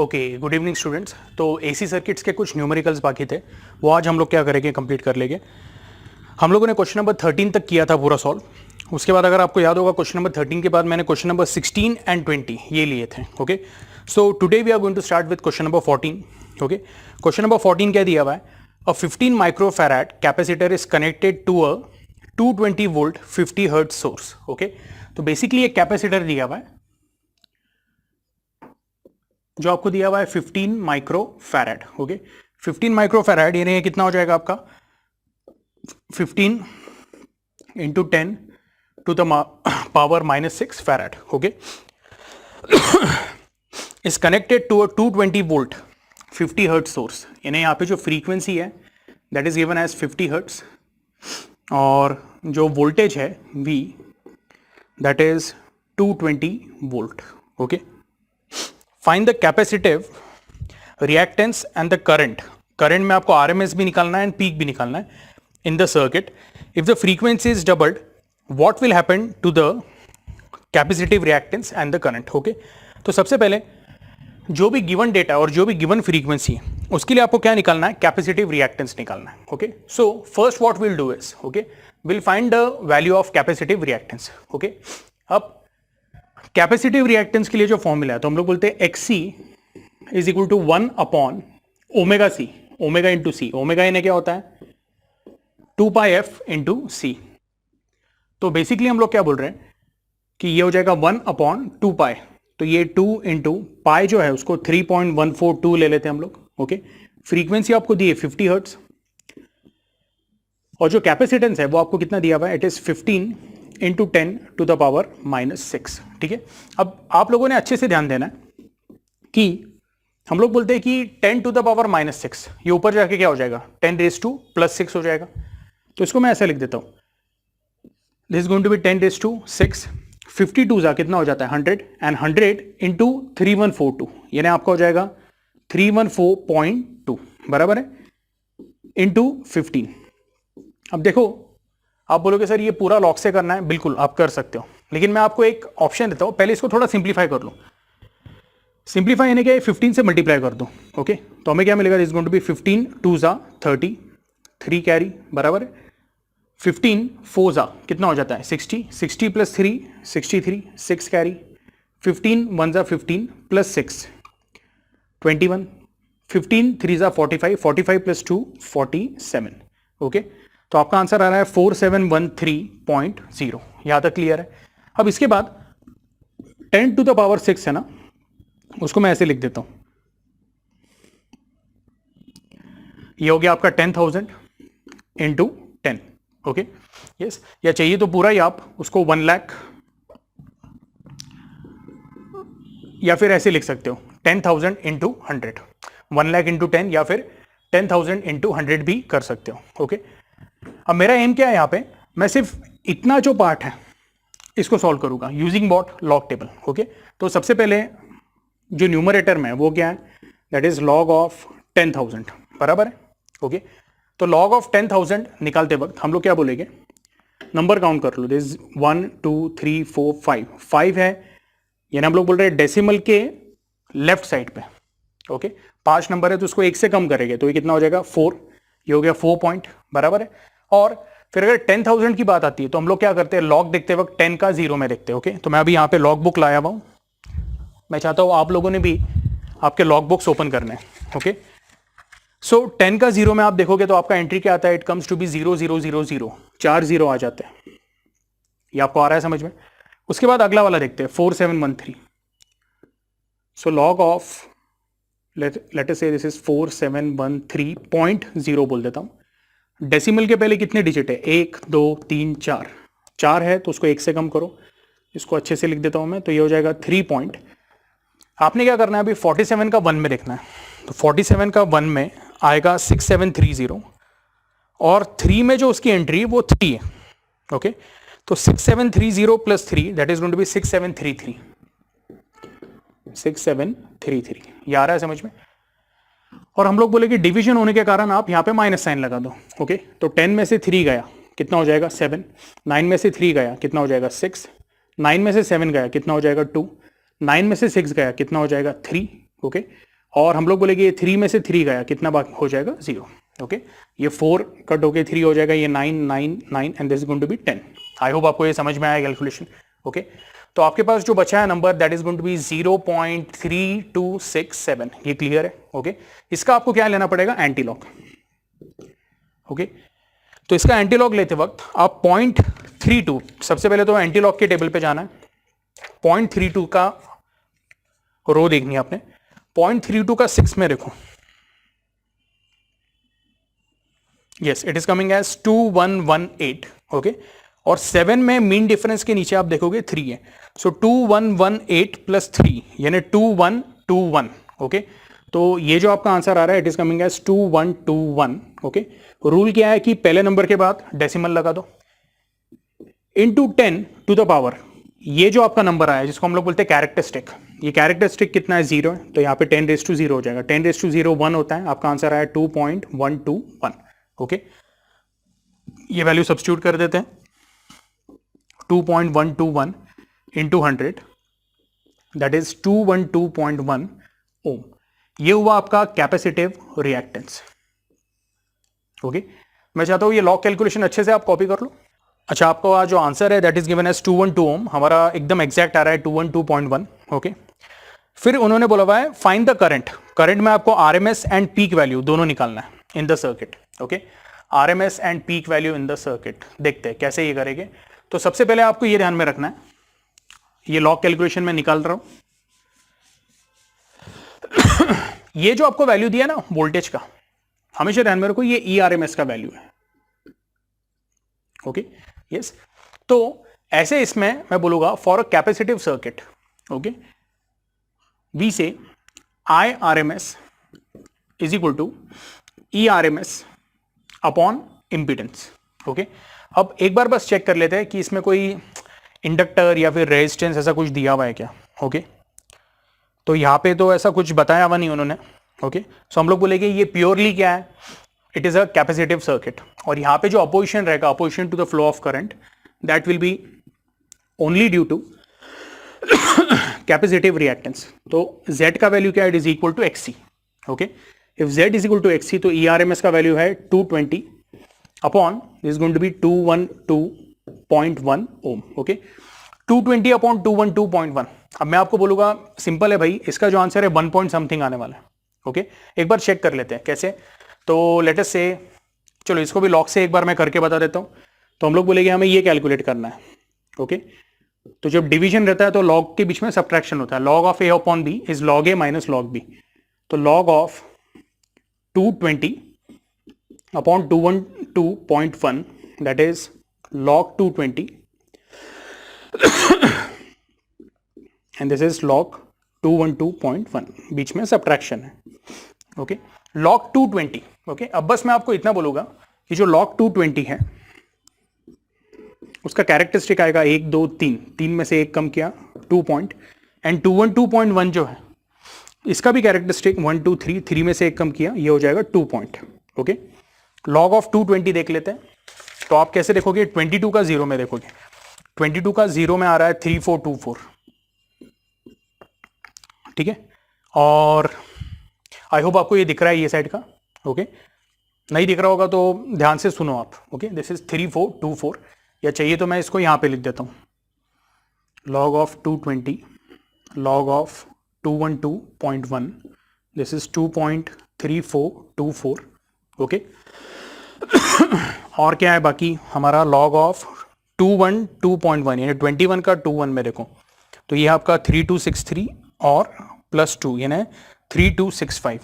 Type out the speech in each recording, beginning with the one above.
Okay, good evening students. तो AC circuits के कुछ न्यूमेरिकल्स बाकी थे, वो आज हम लोग क्या करेंगे, कंप्लीट कर लेंगे। हम लोगों ने क्वेश्चन नंबर 13 तक किया था पूरा सॉल्व। उसके बाद अगर आपको याद होगा, क्वेश्चन नंबर 13 के बाद मैंने क्वेश्चन नंबर 16 एंड 20 ये लिए थे। Okay, so today we are going to start with question number 14। Okay, question number 14 क्या दिया हुआ है? A 15 microfarad capacitor is connected to a 220 volt 50 hertz source. Okay, तो बेसिकली एक कैपेसिटर दिया हुआ है जो आपको दिया हुआ है 15 माइक्रोफैराड। ओके, 15 माइक्रोफैराड यानी कितना हो जाएगा आपका 15 into 10 to the power -6 farad. Okay, is connected to a 220 volt 50 hertz source. यानी यहाँ पे जो फ्रीक्वेंसी है that is given as 50 hertz और जो वोल्टेज है V that is 220 volt. Okay, find the capacitive reactance and the current. Current में आपको RMS भी निकालना है एंड पीक भी निकालना है in the circuit. If the frequency is doubled what will happen to the capacitive reactance and the current. Okay, तो सबसे पहले जो भी गिवन डेटा और जो भी गिवन फ्रीक्वेंसी है उसके लिए आपको क्या निकालना है, कैपेसिटिव रिएक्टेंस निकालना है। Okay, so first what will do is okay will find the value of capacitive reactance. Okay, अब कैपेसिटिव रिएक्टेंस के लिए जो फॉर्मूला है तो हम लोग बोलते हैं XC is equal to 1 upon omega C, omega into C। Omega यानी क्या होता है 2πf इंटू C। तो बेसिकली हम लोग क्या बोल रहे हैं कि ये हो जाएगा 1 अपॉन 2π। तो ये 2 इंटू पाई जो है उसको 3.142 ले लेते हैं हम लोग। ओके, फ्रीक्वेंसी आपको दी है 50 हर्ट्ज और जो कैपेसिटेंस है वो आपको कितना दिया हुआ है, it is 15 into 10 to the power -6। ठीक है, अब आप लोगों ने अच्छे से ध्यान देना है कि हम लोग बोलते हैं कि 10 टू द पावर -6 ये ऊपर जाके क्या हो जाएगा 10 रेज टू +6 हो जाएगा। तो इसको मैं ऐसा लिख देता हूं, this is going to be 10 raise to 6। 52 जा कितना हो जाता है 100 एंड 100 इंटू 3142 यानी आपका हो जाएगा 314.2 बराबर है इंटू 15। अब देखो आप बोलोगे सर ये पूरा लॉग से करना है, बिल्कुल आप कर सकते हो, लेकिन मैं आपको एक ऑप्शन देता हूं, पहले इसको थोड़ा सिंप्लीफाई कर लो। सिंप्लीफाई यानी कि 15 से मल्टीप्लाई कर दो। ओके, तो हमें क्या मिलेगा, इज गोइंग टू बी 15 2 जा 30 3 कैरी बराबर है 15 4 जा कितना हो जाता है 60 60 प्लस 3 63 6 कैरी 15 1 जा 15 प्लस 6 21 15 3 जा 45 45 प्लस 2 47। ओके, तो आपका आंसर आ रहा है 4713.0। यहां तक क्लियर है? अब इसके बाद 10 टू द पावर 6 है ना, उसको मैं ऐसे लिख देता हूं, ये हो गया आपका 10,000 इंटू 10। ओके, यस, या चाहिए तो पूरा ही आप उसको 1 लाख या फिर ऐसे लिख सकते हो 10,000 इंटू 100, 1 लाख इंटू 10 या फिर 10,000 इंटू 100 भी कर सकते हो। ओके, अब मेरा एम क्या है यहाँ पे, मैं सिर्फ इतना जो पार्ट है इसको सॉल्व करूंगा using what log table. Okay, तो सबसे पहले जो न्यूमरेटर में है वो क्या है, दैट इज लॉग ऑफ 10,000 बराबर है। ओके, तो लॉग ऑफ 10,000 निकालते वक्त हम लोग क्या बोलेंगे, नंबर काउंट कर लो, दिस 1 2 3 4 5 5 है, यानी हम लोग बोल रहे हैं डेसिमल के लेफ्ट साइड पे। ओके, 5 नंबर है तो उसको 1 से कम करेंगे तो ये कितना हो जाएगा 4, ये हो गया 4 पॉइंट बराबर है। और फिर अगर 10,000 की बात आती है तो हम लोग क्या करते हैं, लॉग देखते वक्त 10 का 0 में देखते हैं। ओके, तो मैं अभी यहाँ पे लॉग बुक लाया हुआ हूँ, मैं चाहता हूँ आप लोगों ने भी आपके लॉग बुक्स ओपन करने हैं। ओके, सो 10 का 0 में आप देखोगे तो आपका एंट्री क्या आता है, इट कम्स टू बी 0 0 0 0, 4 0 आ जाते हैं। ये आपको आ रहा है समझ में? उसके बाद अगला वाला देखते हैं 4713। So log of let us से दिस इज 4713.0 बोल देता हूं। डेसिमल के पहले कितने डिजिट है, 1 2 3 4, 4 है तो उसको 1 से कम करो, इसको अच्छे से लिख देता हूं मैं, तो ये हो जाएगा 3 पॉइंट। आपने क्या करना है अभी 47 का 1 में देखना है, तो 47 का 1 में आएगा 6730 और 3 में जो उसकी एंट्री वो 3 है। ओके, तो 6730 plus 3 that is going to be 6733, 6733। ये आ रहा है समझ में? और हम लोग बोले कि डिवीजन होने के कारण आप यहाँ पे माइनस साइन लगा दो। ओके, तो 10 में से 3 गया कितना हो जाएगा 7, 9 में से 3 गया कितना हो जाएगा 6, 9 में से 7 गया कितना हो जाएगा 2, 9 में से 6 गया कितना हो जाएगा 3। ओके, और हम लोग बोलेंगे ये 3 में से 3 गया, कितना बाकी हो जाएगा 0. ओके, ये 4 कट होके 3 हो जाएगा, ये 9 9 9 and this is going to be 10. I hope आपको ये समझ में आया कैलकुलेशन. ओके, तो आपके पास जो बचा है number that is going to be 0.3267. ये क्लियर है. ओके, इसका आपको क्या लेना पड़ेगा, एंटीलॉग. ओके, तो इसका एंटीलॉग लेते वक्त आप 0.32, सबसे पहले तो एंटीलॉग के टेबल पे जाना है. 0.32 का रो देखनी है आपने. 0.32 का 6 में देखो. Yes, it is coming as 2118. Okay, और 7 में मीन डिफरेंस के नीचे आप देखोगे 3 है. सो 2118 प्लस 3 यानी 2121. ओके, तो ये जो आपका आंसर आ रहा है it is coming as 2121. Okay, rule क्या है कि पहले नंबर के बाद डेसिमल लगा दो इनटू 10 टू द पावर. ये जो आपका नंबर आया जिसको हम लोग बोलते हैं कैरेक्टरिस्टिक, ये कैरेक्टरिस्टिक कितना है 0 है, तो यहाँ पे 10⁻0 हो जाएगा. 10⁻0 1 होता है. आपका आंसर आया 2.121. ओके, ये वैल्यू सब्स्टिट्यूट कर देते हैं. 2.121 इंटू 100 दैट इज 212.1 ओम. ये हुआ आपका कैपेसिटिव रिएक्टेंस. ओके, मैं चाहता हूं ये लॉग कैलकुलेशन अच्छे से आप कॉपी कर लो. अच्छा, आपका जो आंसर है दैट इज गिवन एज 212 ओम, हमारा एकदम एग्जैक्ट आ रहा है 212.1. ओके, फिर उन्होंने बोला हुआ है फाइंड द करंट. करंट में आपको आरएमएस एंड पीक वैल्यू दोनों निकालना है in the circuit. Okay, RMS and peak value in the circuit. देखते हैं कैसे ये करेंगे. तो सबसे पहले आपको ये ध्यान में रखना है, ये लॉग कैलकुलेशन में निकाल रहा हूं. ये जो आपको वैल्यू दिया ना वोल्टेज का, हमेशा ध्यान में रखो ये ईआरएमएस का वैल्यू है. Okay, yes. तो ऐसे इसमें मैं बोलूंगा for a capacitive circuit, okay, we say I RMS is equal to E RMS upon impedance. Okay, अब एक बार बस चेक कर लेते हैं कि इसमें कोई इंडक्टर या फिर रेजिस्टेंस ऐसा कुछ दिया हुआ है क्या. ओके, तो यहाँ पे तो ऐसा कुछ बताया हुआ नहीं उन्होंने. ओके, सो हम लोग बोलेंगे ये प्योरली क्या है, it is a capacitive circuit. और यहाँ पे जो अपोजिशन रहेगा, opposition to the flow of current, that will be only due to capacitive reactance. तो Z का वैल्यू क्या है, it is equal to XC. Okay, if Z is equal to XC तो ERMS का वैल्यू है 220 upon this is going to be 212.1 ohm. Okay, 220 upon 212.1. अब मैं आपको बोलूंगा सिंपल है भाई, इसका जो आंसर है 1 पॉइंट समथिंग आने वाला है. ओके, एक बार चेक कर लेते हैं कैसे. तो लेट अस से, चलो इसको भी लॉग से एक बार मैं करके बता देता हूं. तो हम लोग बोलेंगे हमें ये कैलकुलेट करना है. ओके, तो जब डिवीजन रहता है तो लॉग के बीच में सब्ट्रैक्शन होता है. Log of A upon B is log A minus log B. तो log of 220 upon 212.1 that is log 220 and this is log 212.1. बीच में सब्ट्रैक्शन है. Okay, log 220. ओके, अब बस मैं आपको इतना बोलूंगा कि जो log 220 है उसका कैरेक्टरिस्टिक आएगा 1 2 3, 3 में से 1 कम किया 2 पॉइंट, एंड 212.1 जो है इसका भी कैरेक्टरिस्टिक 1 2 3, 3 में से 1 कम किया, ये हो जाएगा 2 पॉइंट. ओके, log ऑफ 220 देख लेते हैं. तो आप कैसे देखोगे, 22 का 0 में देखोगे. 22 का 0 में आ रहा है 3424. ठीक है, और आई होप आपको ये दिख रहा है ये साइड का. ओके, नहीं दिख रहा होगा तो ध्यान से सुनो आप. ओके, दिस इज 3424, या चाहिए तो मैं इसको यहां पे लिख देता हूं. log of 220 log of 212.1 this is 2.3424. Okay, और क्या है बाकी हमारा log ऑफ 212.1 यानी 21 का 21 में देखो तो ये आपका 3263 और प्लस 2 यानी 3265.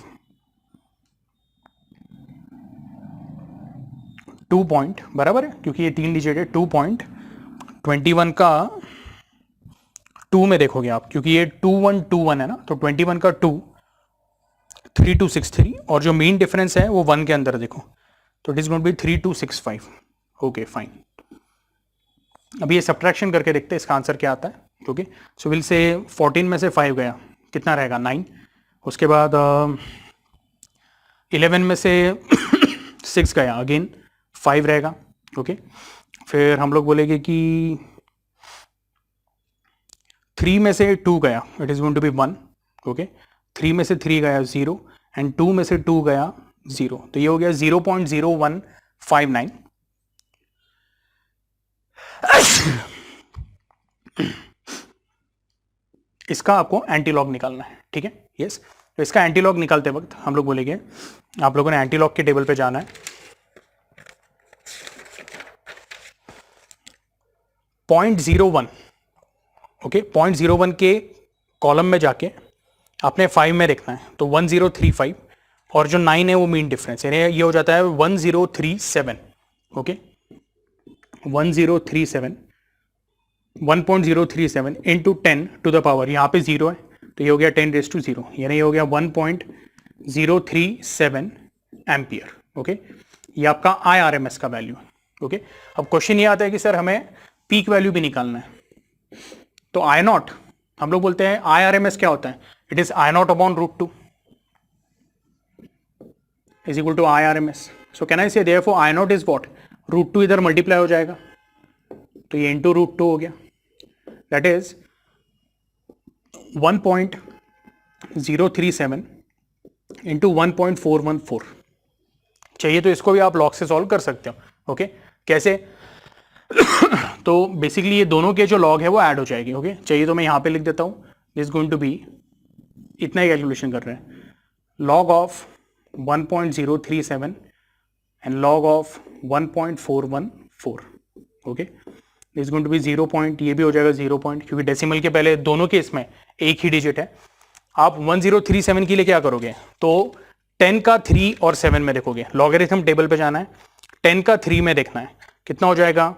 2 पॉइंट बराबर है क्योंकि ये 3 डिजिट है. 2.21 का 2 में देखोगे आप, क्योंकि ये 2121 है ना, तो 21 का 2 3263 और जो मेन डिफरेंस है वो 1 के अंदर देखो, तो it is going to be 3265. Okay fine. अभी ये सब्ट्रैक्शन करके देखते हैं इसका आंसर क्या आता है. ओके, सो विल से 14 में से 5 गया, कितना रहेगा 9. उसके बाद 11 में से 6 गया, अगेन 5 रहेगा. ओके, फिर हम लोग बोलेंगे कि 3 में से 2 गया, it is going to be 1. Okay, 3 में से 3 गया 0 एंड 2 में से 2 गया 0, तो ये हो गया 0.0159। इसका आपको एंटीलॉग निकालना है, ठीक है। यस, तो इसका एंटीलॉग निकालते वक्त हम लोग बोलेंगे आप लोगों ने एंटीलॉग के टेबल पे जाना है। 0.01, ओके, 0.01 के कॉलम में जाके आपने 5 में देखना है, तो 1035 और जो 9 है वो मीन डिफरेंस, यानी ये हो जाता है 1037, okay, 1037 1.037 into 10 to the power, यहाँ पे 0 है तो ये हो गया 10⁻0, यानी ये हो गया 1.037 एम्पियर, ओके। ये आपका IRMS का वैल्यू है, ओके। अब क्वेश्चन ये आता है कि सर हमें पीक वैल्यू भी निकालना है, तो I0 हम लोग बोलते हैं IRMS क्या होता है, it is I0 upon √2 is equal to IRMS। So can I say therefore I0 is what, √2 इधर मल्टीप्लाई हो जाएगा तो ये इंटू √2 हो गया, दैट इज 1.037 इंटू 1.414। चाहिए तो इसको भी आप लॉग से सॉल्व कर सकते हो, ओके। कैसे, तो बेसिकली ये दोनों के जो लॉग है वो ऐड हो जाएगी, ओके। चाहिए तो मैं यहां पे लिख देता हूं, दिस गोइंग टू बी, इतना ही कैलकुलेशन कर रहे हैं, log of 1.037 and log of 1.414, okay. This going to be 0 point, ये भी हो जाएगा 0 पॉइंट, क्योंकि डेसिमल के पहले दोनों केस में एक ही डिजिट है। आप 1037 के लिए क्या करोगे, तो 10 का 3 और 7 में देखोगे, लॉगरिथम टेबल पे जाना है, 10 का 3 में देखना है, कितना हो जाएगा,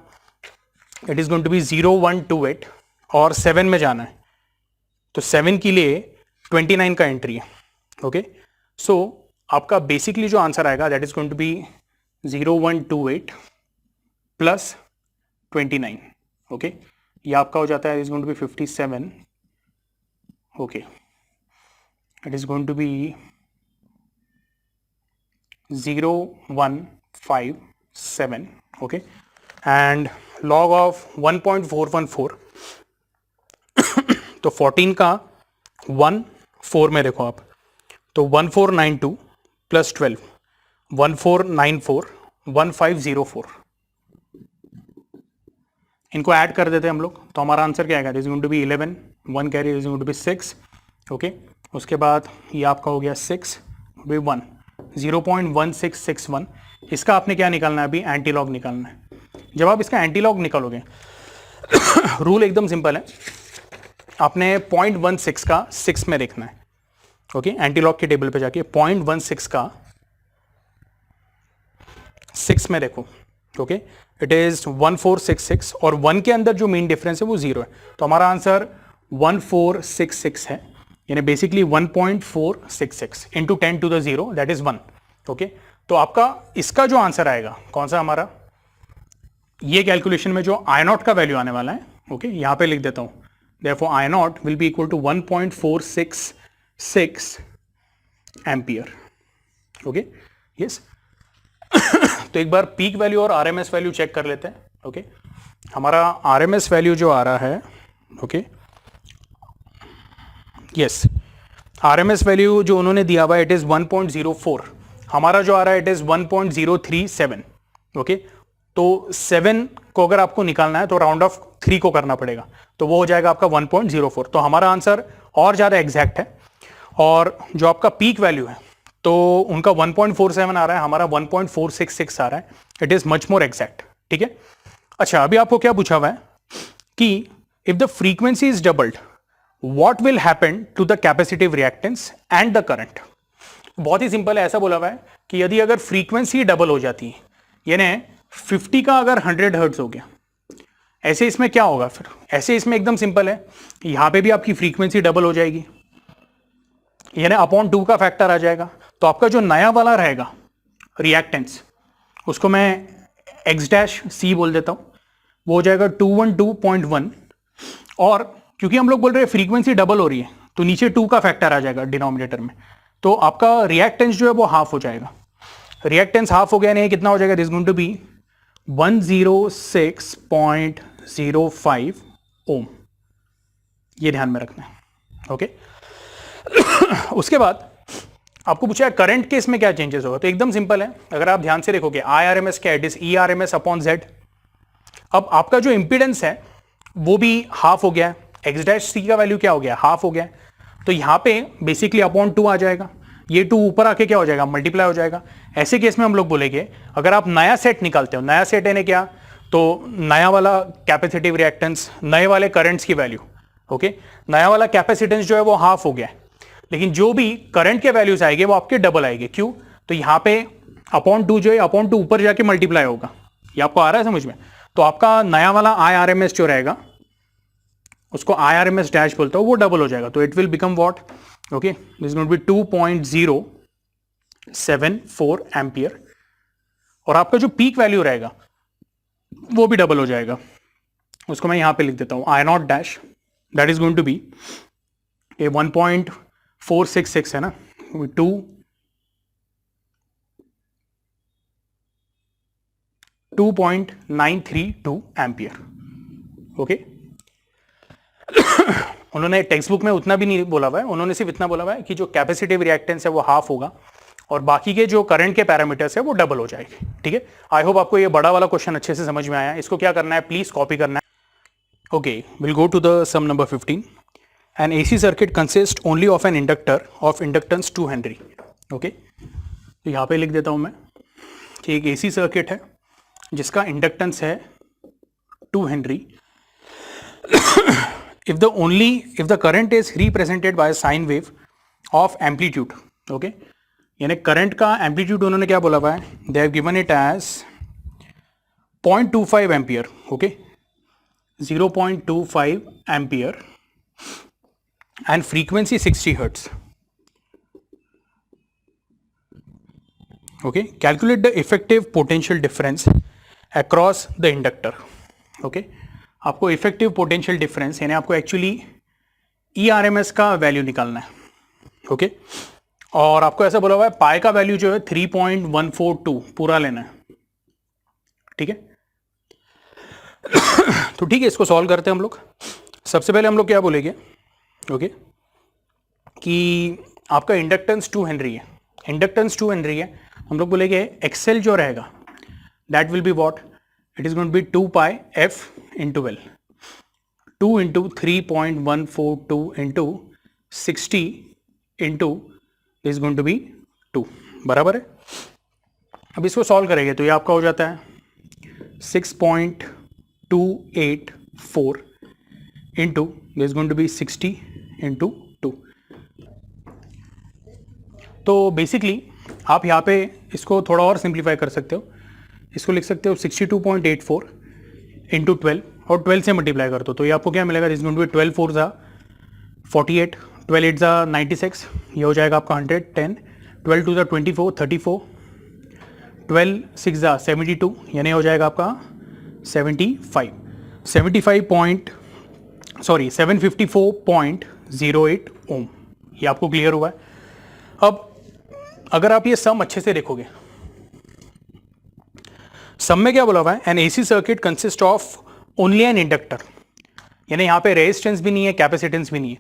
it is going to be 0128, और 7 में जाना है तो 7 के लिए 29 का एंट्री है, ओके। सो आपका बेसिकली जो आंसर आएगा that is going to be 0128 plus 29, okay. ये आपका हो जाता है, is going to be 57, okay, it is going to be 0157, okay, and log of 1.414 तो 14 का 1 4 में देखो आप, तो 1492 प्लस 12 1494 1504, इनको ऐड कर देते हैं हम लोग, तो हमारा आंसर क्या आएगा, is going to be 11, 1 carry is going to be 6, okay. उसके बाद ये आपका हो गया 6 बी 1, 0.1661। इसका आपने क्या निकालना है, अभी एंटीलॉग निकालना है। जब आप इसका एंटीलॉग निकालोगे रूल एकदम सिंपल है, आपने 0.16 का 6 में देखना है, ओके। एंटीलॉग के टेबल पे जाके 0.16 का 6 में देखो, ओके, इट इज 1466, और 1 के अंदर जो मेन डिफरेंस है वो 0 है, तो हमारा आंसर 1466 है, यानी basically 1.466 into 10 to the 0 that is 1, okay. तो आपका इसका जो आंसर आएगा कौन सा, हमारा ये कैलकुलेशन में जो I0 का वैल्यू आने वाला है, ओके, यहां पे लिख देता हूं, therefore I0 will be equal to 1.466 ampere, okay, yes. तो एक बार पीक वैल्यू और RMS वैल्यू चेक कर लेते हैं, ओके। हमारा RMS वैल्यू जो आ रहा है, ओके, यस, RMS वैल्यू जो उन्होंने दिया हुआ है इट इज 1.04, हमारा जो आ रहा है इट इज 1.037, ओके। तो 7 को अगर आपको निकालना है तो राउंड ऑफ 3 को करना पड़ेगा, तो वो हो जाएगा आपका 1.04, तो हमारा आंसर और ज्यादा एग्जैक्ट है। और जो आपका पीक वैल्यू है तो उनका 1.47 आ रहा है, हमारा 1.466 आ रहा है, it is much more exact, ठीक है। अच्छा, अभी आपको क्या पूछा हुआ है कि if the frequency is doubled what will happen to the capacitive reactance and the current. बहुत ही सिंपल है, ऐसा बोला हुआ है कि यदि अगर फ्रीक्वेंसी डबल हो जाती है, यानी 50 का अगर 100 हर्ट्ज हो गया, ऐसे इसमें क्या होगा फिर, ऐसे इसमें एकदम सिंपल है, यहां पे भी आपकी फ्रीक्वेंसी डबल हो जाएगी, यानी अपॉन 2 का फैक्टर आ जाएगा, तो आपका जो नया वाला रहेगा रिएक्टेंस उसको मैं x' बोल देता हूं, वो हो जाएगा 212.1, और क्योंकि हम लोग बोल रहे हैं फ्रीक्वेंसी डबल हो रही है तो नीचे 2 का फैक्टर आ जाएगा डिनोमिनेटर में, तो आपका रिएक्टेंस जो है वो हाफ हो जाएगा। रिएक्टेंस हाफ हो गया, नहीं कितना हो जाएगा, दिस गोइंग टू बी 106.05 ओम, ये ध्यान में रखना है, ओके। उसके बाद आपको पूछा है करंट केस में क्या चेंजेस होगा, तो एकदम सिंपल है। अगर आप ध्यान से देखोगे आई आर एम एस क्या है, it is E R M S upon Z. अब आपका जो इंपीडेंस है वो भी हाफ हो गया है, एक्स डैश सी का वैल्यू क्या हो गया, हाफ हो गया है, तो यहां पे बेसिकली अपॉन 2 आ जाएगा, ये 2 ऊपर आके क्या हो जाएगा, मल्टीप्लाई हो जाएगा। ऐसे केस में हम लोग बोलेंगे अगर आप नया सेट निकालते हो, नया सेट यानी क्या, तो नया वाला कैपेसिटिव रिएक्टेंस, नए वाले करंट्स की वैल्यू, ओके, नया वाला कैपेसिटेंस जो है वो हाफ हो गया है, लेकिन जो भी करंट के वैल्यूज आएंगे वो आपके डबल आएंगे। क्यों, तो यहां पे अपॉन 2 जो है अपॉन 2 ऊपर जाके मल्टीप्लाई होगा। ये आपको आ रहा है समझ में? तो आपका नया वाला आई आर एम एस जो रहेगा उसको I R M S dash बोलता हूं, वो डबल हो जाएगा, तो it will become what, okay, this going to be 2.074 ampere. और आपका जो पीक वैल्यू रहेगा वो भी डबल हो जाएगा, उसको मैं यहां पे लिख देता हूं I not dash, that is going to be ये 1.466 है ना, 2.932 एम्पियर, ओके। उन्होंने टेक्स्ट बुक में उतना भी नहीं बोला हुआ है, उन्होंने सिर्फ इतना बोला हुआ है कि जो कैपेसिटिव रिएक्टेंस है वो हाफ होगा और बाकी के जो करंट के पैरामीटर्स है वो डबल हो जाएंगे, ठीक है। आई होप आपको ये बड़ा वाला क्वेश्चन अच्छे से समझ में आया। इसको क्या करना है, प्लीज कॉपी करना है। Okay, will go to the sum number 15। An AC circuit consist only of an inductor of inductance 2 henry, okay. तो यहाँ पे लिख देता हूँ मैं कि एक एसी सर्किट है जिसका इंडक्टेंस है 2 Henry. if the current is represented by a sine wave of amplitude, okay, यानी करंट का एम्पलीट्यूड उन्होंने क्या बोला हुआ है, they have given it as 0.25 ampere, okay, 0.25 ampere and frequency 60 hertz, okay. Calculate the effective potential difference across the inductor, okay. आपको effective potential difference यानी आपको एक्चुअली ERMS का वैल्यू निकालना है, ओके। और आपको ऐसा बोला हुआ है पाई का वैल्यू जो है 3.142 पूरा लेना है, ठीक है। तो ठीक है, इसको सॉल्व करते हैं हम लोग। सबसे पहले हम लोग क्या बोलेंगे, ओके, कि आपका इंडक्टेंस 2 हेनरी है, इंडक्टेंस 2 हेनरी है, हम लोग बोलेंगे एक्सेल जो रहेगा that will be what, it is going to be 2 pi f into L, 2 into 3.142 into 60 into is going to be 2, बराबर है। अब इसको सॉल्व करेंगे तो ये आपका हो जाता है 6.284 into this is going to be 60 into 2। तो बेसिकली आप यहाँ पे इसको थोड़ा और सिंप्लीफाई कर सकते हो, इसको लिख सकते हो 62.84 इंटू 12 और 12 से मल्टीप्लाई कर दो, तो ये आपको क्या मिलेगा, दिस गोइंग टू बी 12 4 ज़ा 48, 12 8 ज़ा 96, ये हो जाएगा आपका 110, 12 2 ज़ा 24 34, 12 6 ज़ा 72 यानी हो जाएगा आपका 754.08 ओम। ये आपको क्लियर हुआ है। अब अगर आप ये सम अच्छे से देखोगे, सम में क्या बोला हुआ है, N AC circuit consist of only an inductor, यानी यहां पे रेजिस्टेंस भी नहीं है, कैपेसिटेंस भी नहीं है।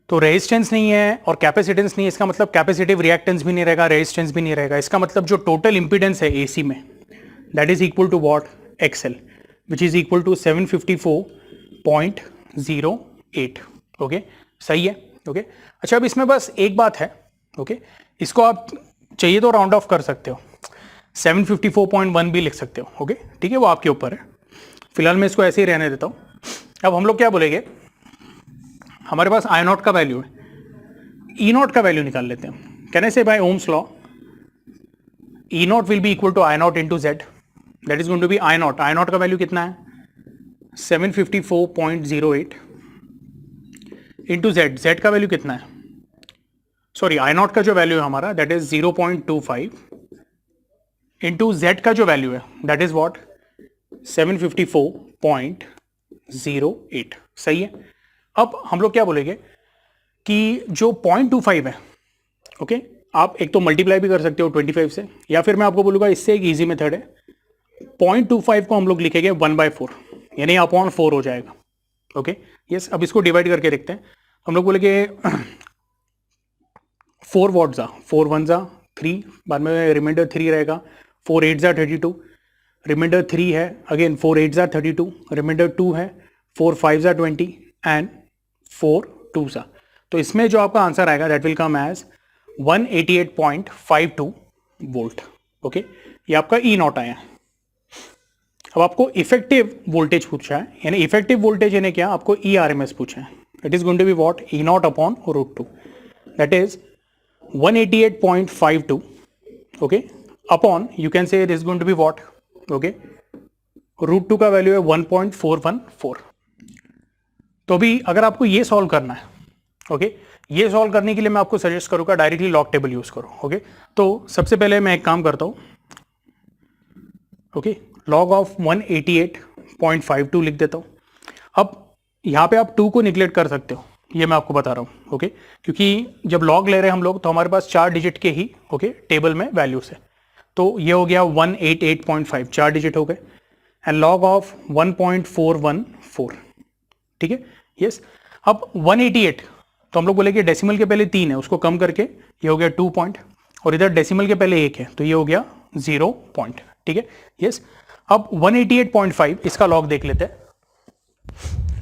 तो रेजिस्टेंस नहीं है और कैपेसिटेंस नहीं है, इसका मतलब कैपेसिटिव रिएक्टेंस भी नहीं रहेगा, रेजिस्टेंस भी नहीं रहेगा। इसका मतलब जो टोटल इंपीडेंस है एसी में that is equal to what, XL, which is equal to 754.08, okay, सही है, ओके। अच्छा, अब इसमें बस एक बात है, ओके, इसको आप चाहिए तो राउंड ऑफ कर सकते हो, 754.1 भी लिख सकते हो, ओके, ठीक है, वो आपके ऊपर है। फिलहाल मैं इसको ऐसे ही रहने देता हूं। अब हम लोग क्या बोलेंगे, हमारे पास आई नॉट का वैल्यू है, ई नॉट का वैल्यू निकाल लेते हैं। Can I say by Ohm's law E naught will be equal to I naught into Z, that is going to be I naught. I naught का वैल्यू कितना है, 754.08 इंटू जेड, जेड का value कितना है, sorry I naught का जो value है हमारा दैट इज 0.25 इंटू जेड का जो वैल्यू है दैट इज वॉट 754.08, सही है। अब हम लोग क्या बोलेंगे कि जो 0.25 है, ओके, आप एक तो मल्टीप्लाई भी कर सकते हो 25 से, या फिर मैं आपको बोलूंगा इससे एक इजी मेथड है, 0.25 को हम लोग लिखेंगे 1/4 यानी अपॉन 4 हो जाएगा, ओके। यस, अब इसको डिवाइड करके देखते हैं। हम लोग बोलेंगे 4 वॉट ज़ा 4 1 ज़ा 3, बाद में रिमाइंडर 3 रहेगा, 4 8 ज़ा 32, रिमाइंडर 3 है, अगेन 4 8 ज़ा 32, रिमाइंडर 2 है, 4 5 ज़ा 20 एंड 4 2 ज़ा। तो इसमें जो आपका आंसर आएगा that will come as 188.52 volt. Okay, ये आपका ई नॉट आया। अब आपको इफेक्टिव वोल्टेज पूछा है, यानी इफेक्टिव वोल्टेज यानी क्या, आपको ई आर एम एस पूछा है। It is going to be what, E naught upon root 2, that is 188.52, okay, upon you can say it is going to be what, okay, root 2 का value है 1.414। तो अभी अगर आपको ये सॉल्व करना है, ओके, ये सॉल्व करने के लिए मैं आपको सजेस्ट करूंगा डायरेक्टली लॉग टेबल यूज करो। ओके, तो सबसे पहले मैं एक काम करता हूं, ओके, लॉग ऑफ 188.52 लिख देता हूं। अब यहां पे आप 2 को निगलेक्ट कर सकते हो, ये मैं आपको बता रहा हूं। ओके, क्योंकि जब लॉग ले रहे हैं हम लोग तो हमारे पास 4 डिजिट के ही, ओके, टेबल में वैल्यूज है। तो ये हो गया 188.5, 4 डिजिट हो गए, एंड लॉग ऑफ 1.414, ठीक है, यस। अब 188 तो हम लोग बोले कि डेसिमल के पहले 3 है, उसको कम करके ये हो गया 2 पॉइंट, और इधर डेसिमल के पहले 1 है तो ये हो गया 0 पॉइंट, ठीक है, यस। अब 188.5 इसका लॉग देख लेते हैं।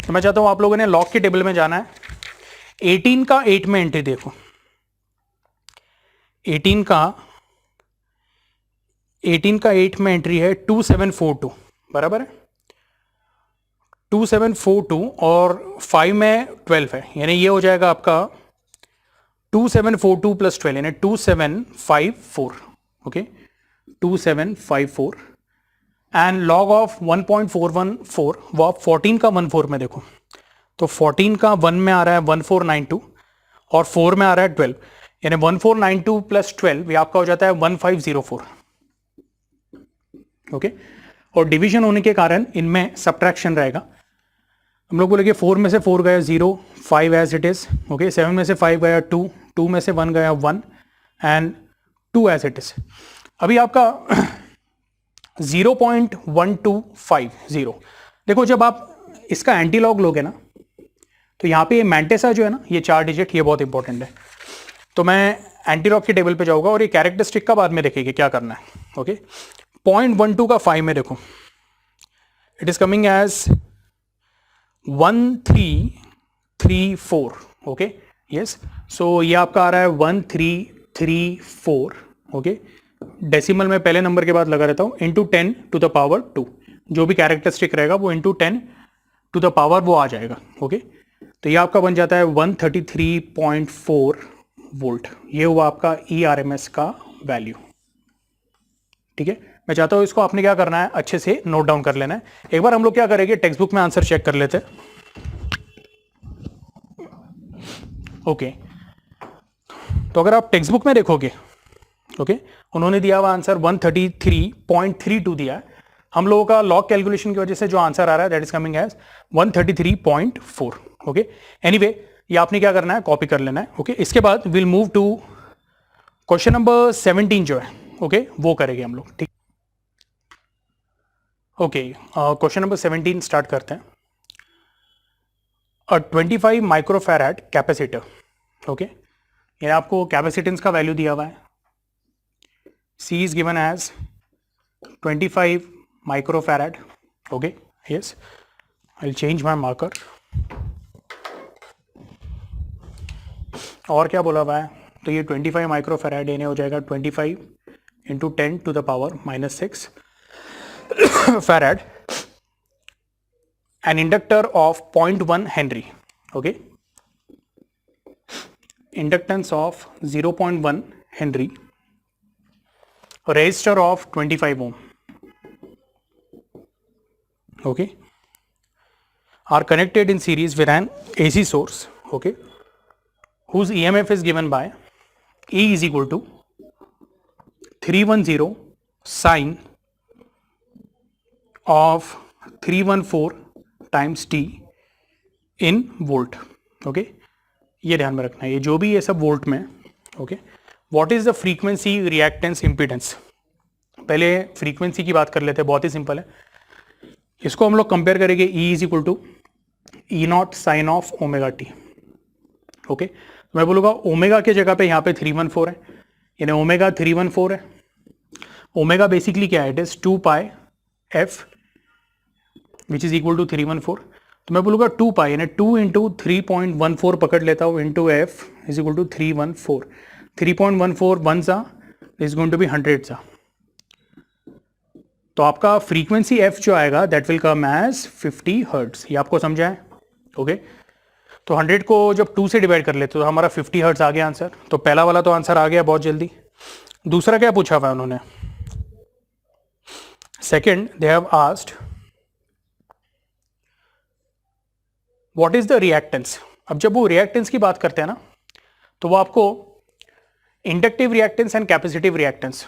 तो मैं चाहता हूं आप लोगों ने लॉग के टेबल में जाना है। 18 का 8 में एंट्री देखो, 18 का 8 में एंट्री है 2742, बराबर है 2742, और 5 में 12 है, यानी ये हो जाएगा आपका 2742 प्लस 12 यानी 2754, ओके, 2754, एंड लॉग ऑफ 1.414 वो आप 14 का 14 में देखो, तो 14 का 1 में आ रहा है 1492 और 4 में आ रहा है 12, यानी 1492 प्लस 12 ये आपका हो जाता है 1504, ओके। और डिवीजन होने के कारण इनमें सब्ट्रैक्शन रहेगा। हम लोग बोले कि 4 में से 4 गया 0, 5 एज इट इज, ओके, 7 में से 5 गया 2, 2 में से 1 गया 1 एंड 2 एज इट इज। अभी आपका 0.1250, देखो जब आप इसका एंटी लॉग लोगे ना तो यहाँ पे ये मैंटेसा जो है ना, ये 4 डिजिट, ये बहुत इंपॉर्टेंट है। तो मैं एंटी लॉग के टेबल पे जाऊंगा और ये कैरेक्टरिस्टिक का बाद में देखेंगे क्या करना है, ओके। 0.12 का 5 में देखो, it is coming as 1334, okay, yes. So ये आपका आ रहा है 1334, ओके, डेसिमल में पहले नंबर के बाद लगा रहता हूं, इंटू 10 टू द पावर 2, जो भी कैरेक्टरिस्टिक रहेगा वो इंटू 10 टू द पावर वो आ जाएगा, ओके। तो ये आपका बन जाता है 133.4 वोल्ट, ये हुआ आपका ERMS का वैल्यू, ठीक है। मैं चाहता हूं इसको आपने क्या करना है, अच्छे से नोट डाउन कर लेना है। एक बार हम लोग क्या करेंगे, टेक्स्ट बुक में आंसर चेक कर लेते हैं, ओके। तो अगर आप टेक्स्ट बुक में देखोगे, ओके, उन्होंने दिया हुआ आंसर 133.32 दिया है। हम लोगों का लॉग कैलकुलेशन की वजह से जो आंसर आ रहा है that is coming as 133.4, okay. Anyway ये आपने क्या करना है, कॉपी कर लेना है, ओके। इसके बाद will move to question number 17 जो है, ओके, वो करेंगे हम लोग, ठीक, ओके। क्वेश्चन नंबर 17 स्टार्ट करते हैं। 25 माइक्रोफैराड कैपेसिटर, ओके, ये आपको कैपेसिटेंस का वैल्यू दिया हुआ है। C is given as 25 microfarad, okay, yes, I'll change my marker। और क्या बोला हुआ है, तो ये 25 माइक्रोफैराड यानी हो जाएगा 25 into 10 to the power -6 farad, an inductor of 0.1 henry, okay, inductance of 0.1 henry, resistor of 25 ohm, okay, are connected in series with an AC source, okay, whose EMF is given by E is equal to 310 sine of 314 times t in volt, okay। ये ध्यान में रखना है, ये जो भी ये सब वोल्ट में, okay. What is the frequency reactance impedance, पहले फ्रीक्वेंसी की बात कर लेते हैं, बहुत ही सिंपल है। इसको हम लोग कंपेयर करेंगे E is equal to E naught sine of omega t, okay. मैं बोलूँगा ओमेगा के जगह पे यहाँ पे 314 है, यानी ओमेगा 314 है। ओमेगा बेसिकली क्या है, it is 2 pi f which is equal to 314। तो मैं बोलूँगा 2 पाई यानी 2 इंटू 3.14 पकड़ लेता हूँ into f is equal to 314। 3.14 one सा इज गोइंग टू बी 100 सा। तो आपका फ्रीक्वेंसी एफ जो आएगा that will come as 50 hertz. ये आपको समझा है? ओके तो 100 को जब 2 से डिवाइड कर लेते तो हमारा 50 हर्ट्ज आ गया आंसर। तो पहला वाला तो आंसर आ गया बहुत जल्दी। दूसरा क्या पूछा हुआ है उन्होंने? Second they have asked what is the reactance. अब जब वो रिएक्टेंस की बात करते हैं ना तो वो आपको inductive reactance and capacitive reactance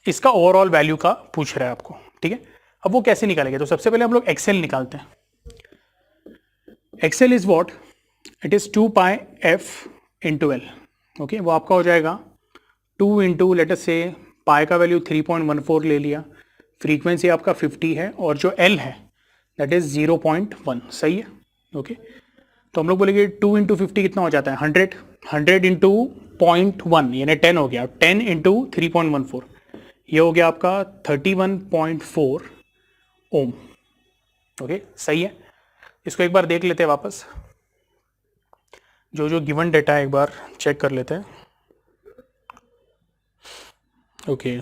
इसका ओवरऑल वैल्यू का पूछ रहा है आपको, ठीक है। अब वो कैसे निकालेंगे? तो सबसे पहले हम लोग एक्सएल निकालते हैं। XL is what, it is 2 pi F into L. Okay वो आपका हो जाएगा 2 इंटू लेट अस से पाई का वैल्यू 3.14 ले लिया, फ्रीक्वेंसी आपका 50 है और जो एल है दैट इज 0.1। सही है? ओके तो हम लोग बोलेंगे 2 इंटू 50 कितना हो जाता है 100। 100 इंटू 0.1 यानी 10 हो गया। 10 इंटू 3.14 ये हो गया आपका 31.4 ओम। ओके सही है। इसको एक बार देख लेते हैं वापस, जो जो गिवन डेटा है एक बार चेक कर लेते हैं। ओके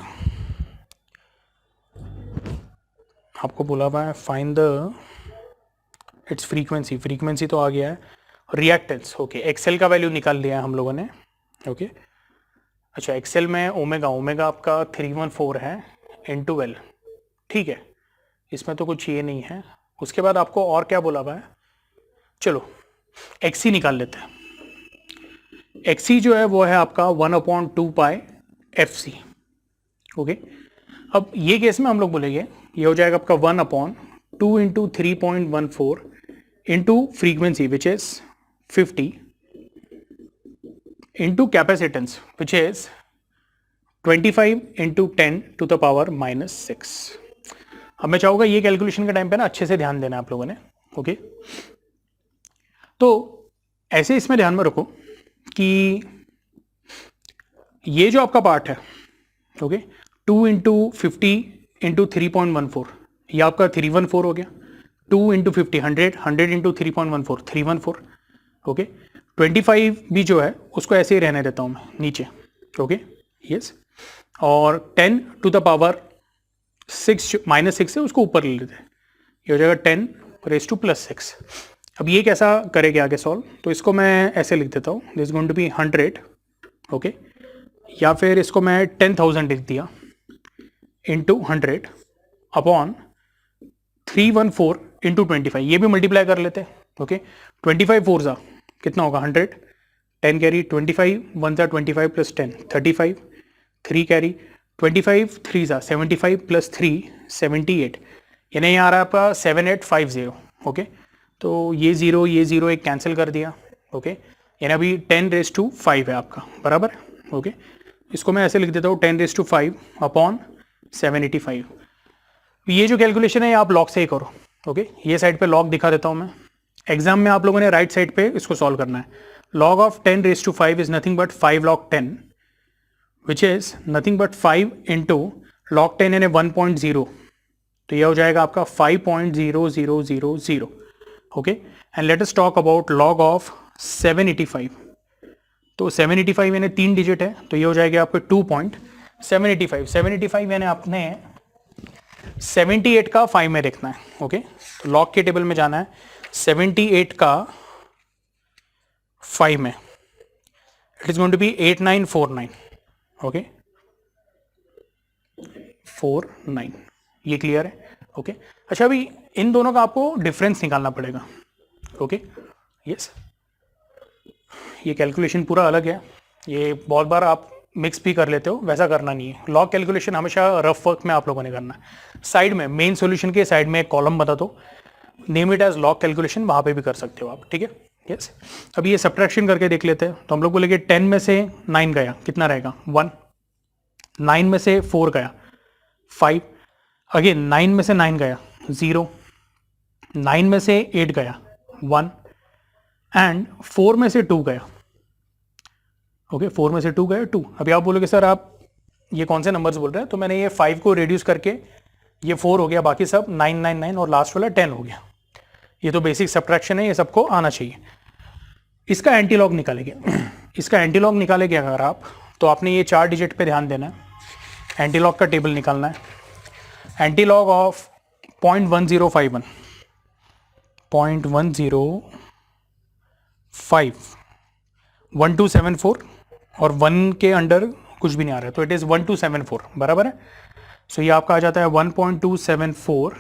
आपको बोला हुआ है find the it's frequency. Frequency तो आ गया है। रिएक्टेंस ओके एक्सेल का वैल्यू निकाल लिया है हम लोगों ने। ओके अच्छा एक्सेल में ओमेगा, ओमेगा आपका 314 है इंटू एल, ठीक है। इसमें तो कुछ ये नहीं है। उसके बाद आपको और क्या बोला हुआ है, चलो एक्सी निकाल लेते हैं। एक्सी जो है वो है आपका 1/2 पाई एफ सी। ओके अब ये केस में हम लोग बोलेंगे ये हो जाएगा आपका 1/2 into 3.14 into frequency which is 50 into capacitance which is 25 into 10 to the power -6। अब मैं चाहूँगा ये कैलकुलेशन के टाइम पे ना अच्छे से ध्यान देना आप लोगों ने। ओके तो ऐसे इसमें ध्यान में रखो कि ये जो आपका पार्ट है ओके 2 इंटू 50 इंटू 3.14 ये आपका 314 हो गया। 2 इंटू 50 100, 100 इंटू 3.14 314। ओके 25 भी जो है उसको ऐसे ही रहने देता हूँ मैं नीचे। ओके यस और 10 टू द पावर 6 -6 है उसको ऊपर ले लेते हैं, ये हो जाएगा 10 रेज टू +6। अब ये कैसा करेंगे आगे सॉल्व, तो इसको मैं ऐसे लिख देता हूँ this going to be 100। Okay या फिर इसको मैं 10,000 लिख दिया इंटू 100 अपॉन 314 इंटू 25। ये भी मल्टीप्लाई कर लेते हैं। ओके 25 4 सा कितना होगा 100, 10 कैरी 25 1 सा 25 प्लस 10 35, 3 कैरी 25 3 सा 75 प्लस 3 78, यानी यहाँ आ रहा है आपका 7850। ओके तो ये ज़ीरो एक कैंसिल कर दिया। ओके यानी अभी 10 रेज टू 5 है आपका बराबर। ओके इसको मैं ऐसे लिख देता हूँ 10 रेज टू 5 अपॉन 785। ये जो कैलकुलेशन है ये आप लॉग से ही करो। ओके ये साइड पे लॉग दिखा देता हूँ मैं। एग्जाम में आप लोगों ने राइट साइड पे इसको सॉल्व करना है। Log of 10 raise to 5 is nothing but 5 log 10 which is nothing but 5 into log 10 यानी 1.0, तो ये हो जाएगा आपका 5.0000। Okay and let us talk about log of 785। तो 785 यानी 3 डिजिट है तो ये हो जाएगा आपके 2.785। 785 यानी आपने 78 का 5 में देखना है। ओके तो लॉग के टेबल में जाना है 78 का 5 में, it is going to be 8949। Okay 49 ये क्लियर है। ओके अच्छा अभी इन दोनों का आपको डिफरेंस निकालना पड़ेगा। ओके यस ये कैलकुलेशन पूरा अलग है, ये बहुत बार आप मिक्स भी कर लेते हो, वैसा करना नहीं है। लॉग कैलकुलेशन हमेशा रफ वर्क में आप लोगों ने करना है। साइड में मेन सॉल्यूशन के साइड में एक कॉलम बता दो, name it as log calculation, वहाँ पे भी कर सकते हो आप, ठीक है। यस अब ये सब्ट्रैक्शन करके देख लेते हैं। तो हम लोग बोलेंगे 10 में से 9 गया कितना रहेगा 1, 9 में से 4 गया 5, अगेन 9 में से 9 गया 0, 9 में से 8 गया 1 एंड 4 में से 2 गया ओके 4 में से 2 गए 2। अभी आप बोलोगे सर आप ये कौन से नंबर्स बोल रहे हैं, तो मैंने ये 5 को रिड्यूस करके ये 4 हो गया, बाकी सब 9 9 9 और लास्ट वाला 10 हो गया। ये तो बेसिक सब्ट्रैक्शन है, ये सबको आना चाहिए। इसका एंटीलॉग निकालेंगे। इसका एंटीलॉग निकालेंगे अगर आप, तो आपने ये 4 डिजिट पे ध्यान देना है। एंटीलॉग का टेबल निकालना है। एंटीलॉग ऑफ 0.1051 0.105 1274 और 1 के अंडर कुछ भी नहीं आ रहा है, तो इट इज़ 1274 बराबर है। सो ये आपका आ जाता है 1.274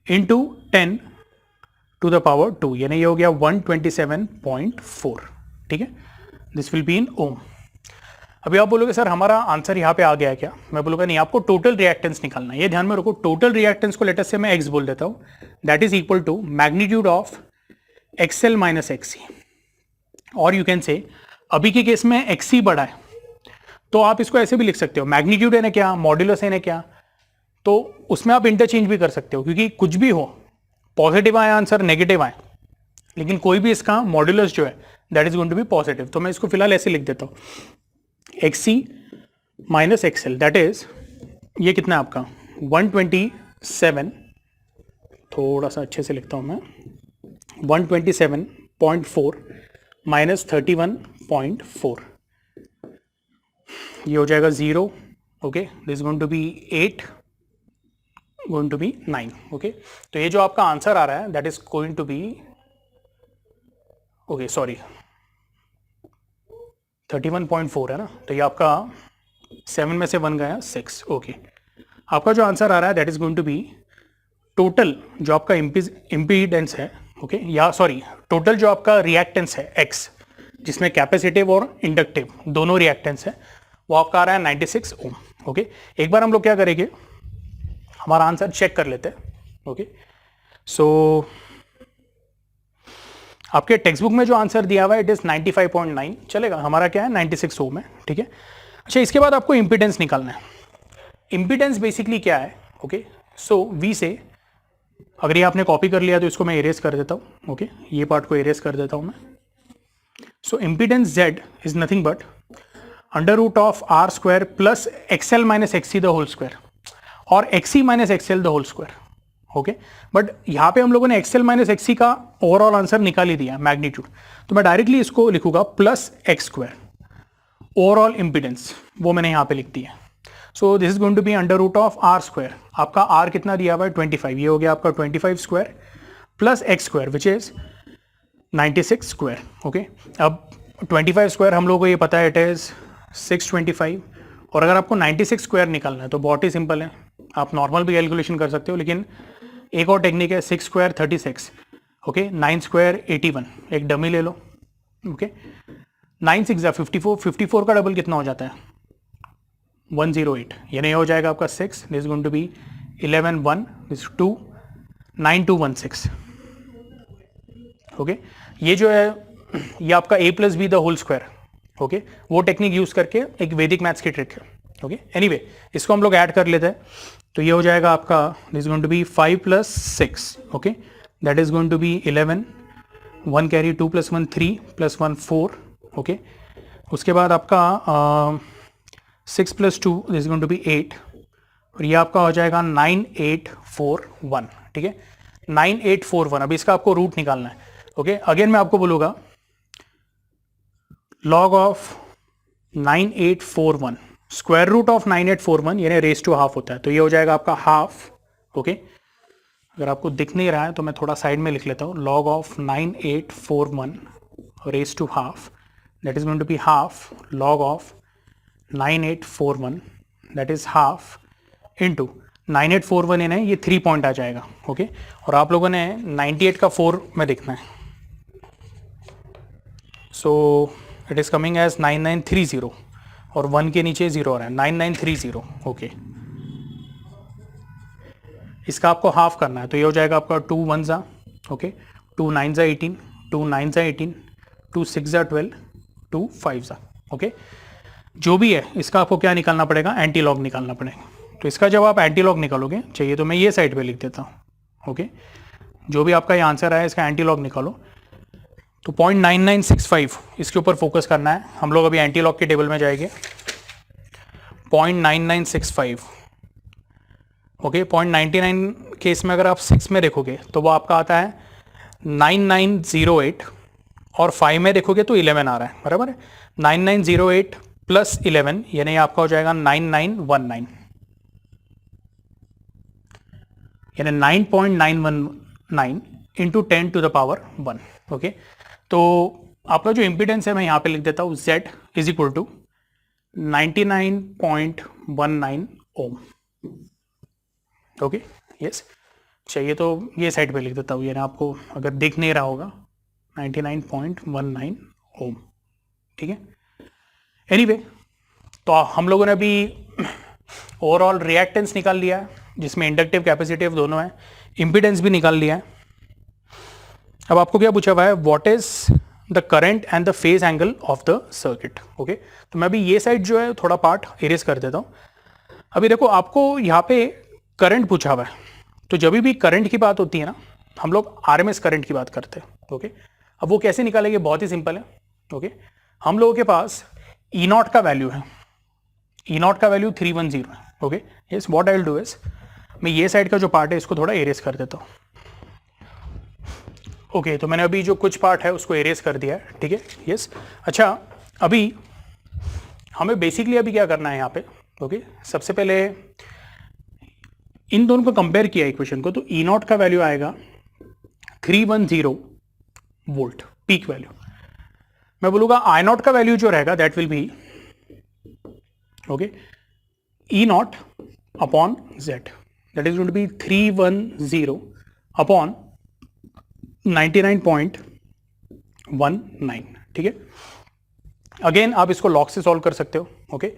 इंटू 10 टू द पावर 2, यानी ये हो गया 127.4। ठीक है, दिस विल बी इन ओम। अभी आप बोलोगे सर हमारा आंसर यहाँ पे आ गया है क्या? मैं बोलूँगा नहीं, आपको टोटल रिएक्टेंस निकालना है। ये ध्यान में रखो, टोटल रिएक्टेंस को लेटर से मैं एक्स बोल देता हूँ, that is equal to magnitude of XL minus XC. और यू कैन से अभी के केस में एक्सी बड़ा है, तो आप इसको ऐसे भी लिख सकते हो, मैग्नीट्यूड है ना क्या, मॉड्यूलस है ना क्या, तो उसमें आप इंटरचेंज भी कर सकते हो, क्योंकि कुछ भी हो, पॉजिटिव आए आंसर नेगेटिव आए, लेकिन कोई भी इसका मॉड्यूलस जो है that is going to be positive. तो मैं इसको फिलहाल ऐसे लिख देता हूँ, XC minus XL, that is ये कितना है आपका 127, थोड़ा सा अच्छे से लिखता हूँ मैं, 127.4 माइनस 31.4, ये हो जाएगा 0। Okay, this going to be 8, going to be 9। Okay, तो ये जो आपका आंसर आ रहा है that is going to be, okay sorry 31.4 है ना, तो ये आपका 7 में से 1 गया 6। ओके, आपका जो आंसर आ रहा है that is going to be total जो आपका इम्पीडेंस है, ओके या सॉरी टोटल जो आपका रिएक्टेंस है एक्स, जिसमें कैपेसिटिव और इंडक्टिव दोनों रिएक्टेंस है, वो आपका आ रहा है 96 ओम। ओके, एक बार हम लोग क्या करेंगे, हमारा आंसर चेक कर लेते हैं। ओके, सो आपके टेक्स्ट बुक में जो आंसर दिया हुआ है इट इज 95.9, चलेगा, हमारा क्या है 96 ओम है। ठीक है, अच्छा इसके बाद आपको इंपीडेंस निकालना है। इंपीडेंस बेसिकली क्या है? ओके, सो वी से, अगर ये आपने कॉपी कर लिया तो इसको मैं इरेज कर देता हूँ। ओके, ये पार्ट को इरेज कर देता हूँ मैं। So impedance Z is nothing but under root of R square plus XL minus XC the whole square और XC minus XL the whole square. Okay, but यहाँ पे हम लोगों ने एक्सएल माइनस एक्सी का ओवरऑल आंसर निकाल ही दिया मैग्नीट्यूड, तो मैं डायरेक्टली इसको लिखूंगा plus X square, overall impedance वो मैंने यहाँ पे लिख दिया। So this is going to be under root of R square, आपका आर कितना दिया हुआ है 25, ये हो गया आपका 25 square plus X square which is 96 square. Okay, अब 25 स्क्वायर हम लोगों को ये पता है इट इज 625, और अगर आपको 96 स्क्वायर निकालना है तो बहुत ही सिंपल है, आप नॉर्मल भी कैलकुलेशन कर सकते हो, लेकिन एक और टेक्निक है, 6 स्क्वायर 36, ओके 9 स्क्वायर 81, एक डमी ले लो। ओके, 9 6 54, 54 का डबल कितना हो जाता है 108, यानी हो जाएगा आपका 6, this going to be 11 1, this 2 9 2 1 6। Okay, ये जो है ये आपका a plus B the whole square. Okay, वो टेक्निक यूज करके एक वैदिक मैथ्स की ट्रिक है। ओके, एनीवे इसको हम लोग ऐड कर लेते हैं, तो ये हो जाएगा आपका this going to be 5 plus 6, okay that is going to be 11, 1 carry 2 plus 1 3 plus 1 4। Okay, उसके बाद आपका 6 plus 2 this going to be 8, और ये आपका हो जाएगा 9841। ठीक है, 9841। अभी इसका आपको रूट निकालना है। ओके, अगेन मैं आपको बोलूँगा log of 9841, square root of 9841 यानी रेस टू हाफ होता है, तो ये हो जाएगा आपका हाफ। ओके, अगर आपको दिख नहीं रहा है तो मैं थोड़ा साइड में लिख लेता हूँ, log of 9841 raise to half that is going to be half log of 9841 that is half into 9841 यानी ये 3 पॉइंट आ जाएगा। ओके, और आप लोगों ने 98 का 4 में देखना है, so it is coming as 9930, और 1 के नीचे 0 आ रहा है 9930। ओके, इसका आपको हाफ करना है, तो ये हो जाएगा आपका 2 1 ज़ा, ओके 2 9 ज़ा 18, 2 9 ज़ा 18, 2 6 ज़ा 12, 2 5 ज़ा। ओके, जो भी है इसका आपको क्या निकालना पड़ेगा, एंटी लॉग निकालना पड़ेगा। तो इसका जब आप एंटी लॉग निकालोगे, चाहिए तो मैं ये साइड पे लिख देता हूँ। ओके, जो भी आपका ये आंसर आया इसका एंटी लॉग निकालो, तो 0.9965 इसके ऊपर फोकस करना है। हम लोग अभी एंटी लॉक के टेबल में जाएंगे। 0.9965 ओके। 0.99 केस में अगर आप 6 में देखोगे तो वो आपका आता है 9908 और 5 में देखोगे तो 11 आ रहा है, बराबर है। 9908 प्लस 11 यानी आपका हो जाएगा 9919 यानी 9.919 into 10 to the power 1 okay. तो आपका जो इम्पीडेंस है मैं यहाँ पे लिख देता हूँ Z is equal to 99.19 ohm okay yes. चाहिए तो ये साइड पे लिख देता हूँ, यानी आपको अगर दिख नहीं रहा होगा 99.19 ओम, ठीक है। एनीवे तो हम लोगों ने अभी ओवरऑल रिएक्टेंस निकाल लिया है जिसमें इंडक्टिव कैपेसिटिव दोनों है, इम्पीडेंस भी निकाल लिया है। अब आपको क्या पूछा हुआ है, what is the current and the phase angle of the circuit okay. तो मैं अभी ये साइड जो है थोड़ा पार्ट इरेज कर देता हूँ। अभी देखो आपको यहाँ पे करंट पूछा हुआ है, तो जब भी करंट की बात होती है ना हम लोग आरएमएस करंट की बात करते हैं ओके। अब वो कैसे निकालेंगे, बहुत ही सिंपल है ओके। हम लोगों के पास ई नॉट का वैल्यू है, ई नॉट का वैल्यू 310 है okay. Yes what I will do is मैं ये साइड का जो पार्ट है इसको थोड़ा एरेज कर देता हूँ ओके। तो मैंने अभी जो कुछ पार्ट है उसको एरेज कर दिया है, ठीक है यस। अच्छा अभी हमें बेसिकली अभी क्या करना है यहाँ पे ओके। सबसे पहले इन दोनों को कंपेयर किया इक्वेशन को, तो ई नॉट का वैल्यू आएगा 310 वोल्ट पीक वैल्यू। मैं बोलूंगा आई नॉट का वैल्यू जो रहेगा that will be okay E naught upon Z, that is going to be 310 upon 99.19 ठीक है। अगेन आप इसको लॉग से सॉल्व कर सकते हो ओके।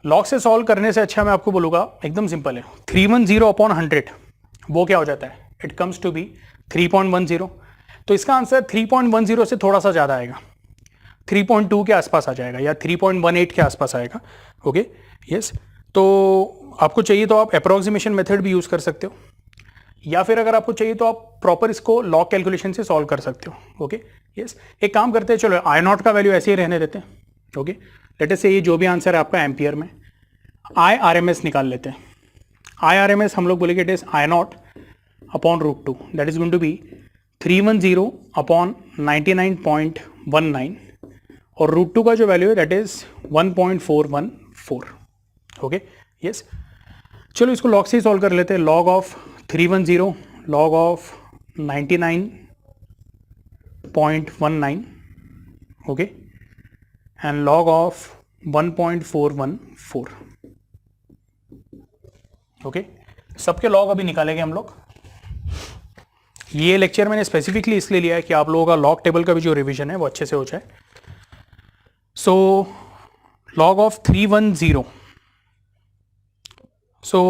लॉग से सॉल्व करने से अच्छा मैं आपको बोलूंगा एकदम सिंपल है, 310 अपॉन 100 वो क्या हो जाता है, इट कम्स टू बी 3.10। तो इसका आंसर 3.10 से थोड़ा सा ज़्यादा आएगा, 3.2 के आसपास आ जाएगा या 3.18 के आसपास आएगा ओके यस। तो आपको चाहिए तो आप अप्रोक्सीमेशन मेथड भी यूज़ कर सकते हो, या फिर अगर आपको चाहिए तो आप प्रॉपर इसको लॉग कैलकुलेशन से सॉल्व कर सकते हो ओके यस। एक काम करते हैं, चलो आई नॉट का वैल्यू ऐसे ही रहने देते हैं ओके। लेट अस से ये जो भी आंसर है आपका एम्पियर में, आई आर एम एस निकाल लेते हैं। आई आर एम एस हम लोग बोलेंगे it is I naught upon √2 that is going to be 310 upon 99.19 और √2 का जो वैल्यू है दैट इज 1.414 ओके यस। चलो इसको लॉग से ही सॉल्व कर लेते हैं। Log of 310 log of 99.19 okay and log of 1.414 okay. सबके लॉग अभी निकालेंगे हम लोग। ये लेक्चर मैंने स्पेसिफिकली इसलिए लिया है कि आप लोगों का लॉग टेबल का भी जो रिवीजन है वो अच्छे से हो जाए। So log of 310 so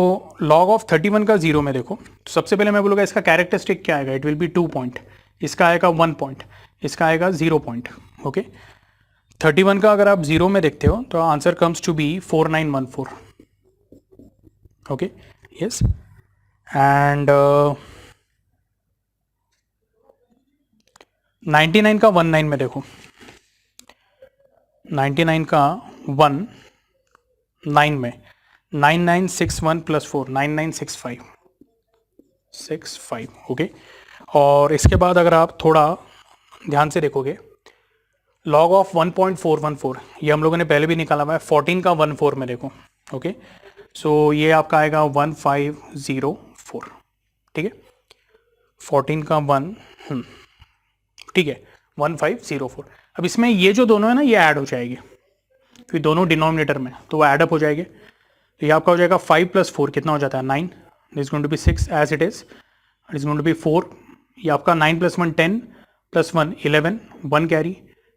log of 31 का 0 में देखो, तो सबसे पहले मैं बोलूँगा इसका कैरेक्टरिस्टिक क्या आएगा, इट विल बी 2 पॉइंट, इसका आएगा 1 पॉइंट, इसका आएगा 0 पॉइंट ओके। 31 का अगर आप 0 में देखते हो तो answer comes to be 4914 okay yes. And 99 का 19 में देखो, 99 का 19 में 9961 प्लस 4 9965 ओके। और इसके बाद अगर आप थोड़ा ध्यान से देखोगे लॉग ऑफ 1.414 ये हम लोगों ने पहले भी निकाला हुआ है। 14 का 14 में देखो ओके। सो ये आपका आएगा 1504 ठीक है। 14 का 1 ठीक है 1504। अब इसमें ये जो दोनों है ना ये ऐड हो जाएगी क्योंकि दोनों डिनोमिनेटर में, तो वो ऐड अप हो जाएंगे। तो ये आपका हो जाएगा 5 + 4 कितना हो जाता है 9, is going to be 6 as it is, is going to be 4। ये आपका 9 + 1 10 + 1 11 1 कैरी,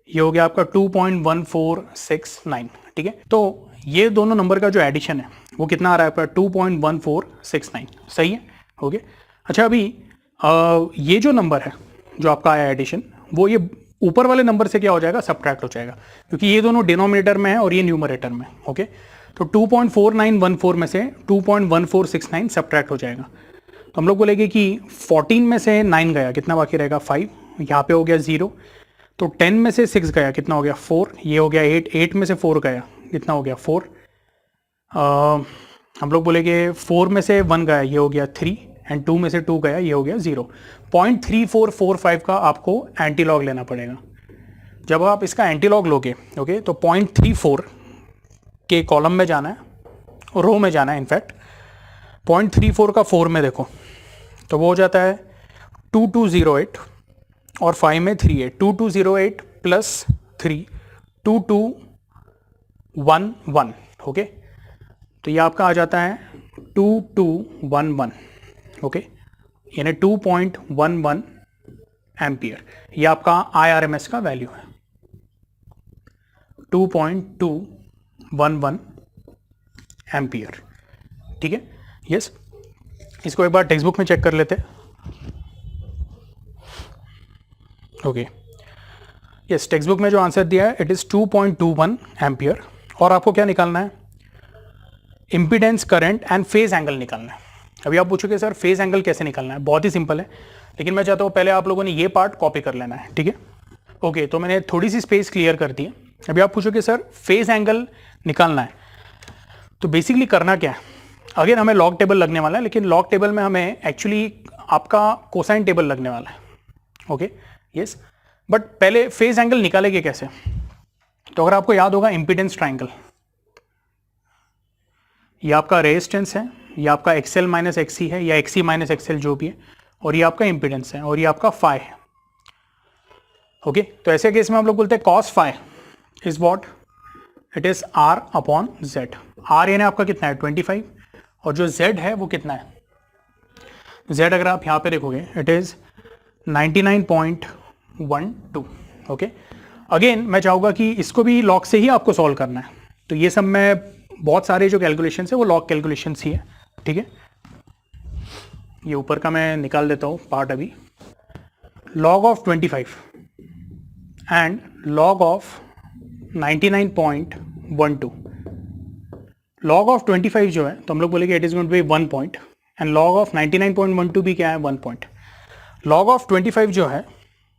ये हो गया आपका 2.1469 ठीक है। तो ये दोनों नंबर का जो एडिशन है वो कितना आ रहा है आपका 2.1469 सही है ओके। अच्छा अभी ये जो नंबर है जो आपका आया एडिशन वो ये ऊपर वाले नंबर से क्या हो जाएगा, सब्ट्रैक्ट हो जाएगा क्योंकि ये दोनों डिनोमिनेटर में है और ये न्यूमरेटर में ओके। तो 2.4914 में से 2.1469 सब्ट्रैक्ट हो जाएगा। तो हम लोग बोलेंगे कि 14 में से 9 गया, कितना बाकी रहेगा 5, यहाँ पे हो गया 0, तो 10 में से 6 गया, कितना हो गया 4, ये हो गया 8, 8 में से 4 गया, कितना हो गया 4, हम लोग बोलेंगे 4 में से 1 गया, ये हो गया 3, एंड 2 में से 2 गया, ये हो गया 0। 0.3445 का आपको एंटी लॉग लेना पड़ेगा। जब आप इसका एंटी लॉग लोगे, ओके, तो 0.34 के कॉलम में जाना है, रो में जाना है, इनफैक्ट 0.34 का 4 में देखो, तो वो हो जाता है 2208, और 5 में 3 है, 2208 प्लस 3, 2211, ओके, तो ये आपका आ जाता है 2211, ओके, यानी 2.11 एम्पियर। ये आपका IRMS का वैल्यू है, 2.211 एम्पियर, ठीक है। यस, इसको एक बार टेक्स्ट बुक में चेक कर लेते हैं। ओके, यस, टेक्स्ट बुक में जो आंसर दिया है इट इज़ 2.21 एम्पियर, और आपको क्या निकालना है, impedance, current and phase angle निकालना है। अभी आप पूछोगे सर फेज एंगल कैसे निकालना है, बहुत ही सिंपल है, लेकिन मैं चाहता हूँ पहले आप लोगों ने ये पार्ट कॉपी कर लेना है, ठीक है। ओके, तो मैंने थोड़ी सी स्पेस क्लियर कर दी है। अभी आप पूछोगे सर फेज एंगल निकालना है, तो बेसिकली करना क्या है, अगेन हमें लॉग टेबल लगने वाला है, लेकिन लॉग टेबल में हमें एक्चुअली आपका कोसाइन टेबल लगने वाला है, ओके, यस। बट पहले फेज एंगल निकालेंगे कैसे, तो अगर आपको याद होगा इम्पीडेंस ट्राइंगल, ये आपका रेजिस्टेंस है, ये आपका XL माइनस XC है, या XC माइनस XL जो भी है, और ये आपका इम्पीडेंस है, और ये आपका फाई है, ओके। तो ऐसे केस में हम लोग बोलते हैं cos phi is what, it is R upon Z। R यानी आपका कितना है 25, और जो Z है वो कितना है, Z अगर आप यहाँ पे देखोगे इट इज 99.12, ओके। अगेन मैं चाहूँगा कि इसको भी लॉग से ही आपको सॉल्व करना है, तो ये सब में बहुत सारे जो कैलकुलेशंस है वो लॉग कैलकुलेशंस ही है, ठीक है। ये ऊपर का मैं निकाल देता हूँ पार्ट अभी, log of 25 and log of 99.12, log of 25 जो है तो हम लोग बोलेंगे it is going to be 1 point, and log of 99.12 भी क्या है 1 पॉइंट। लॉग ऑफ 25 जो है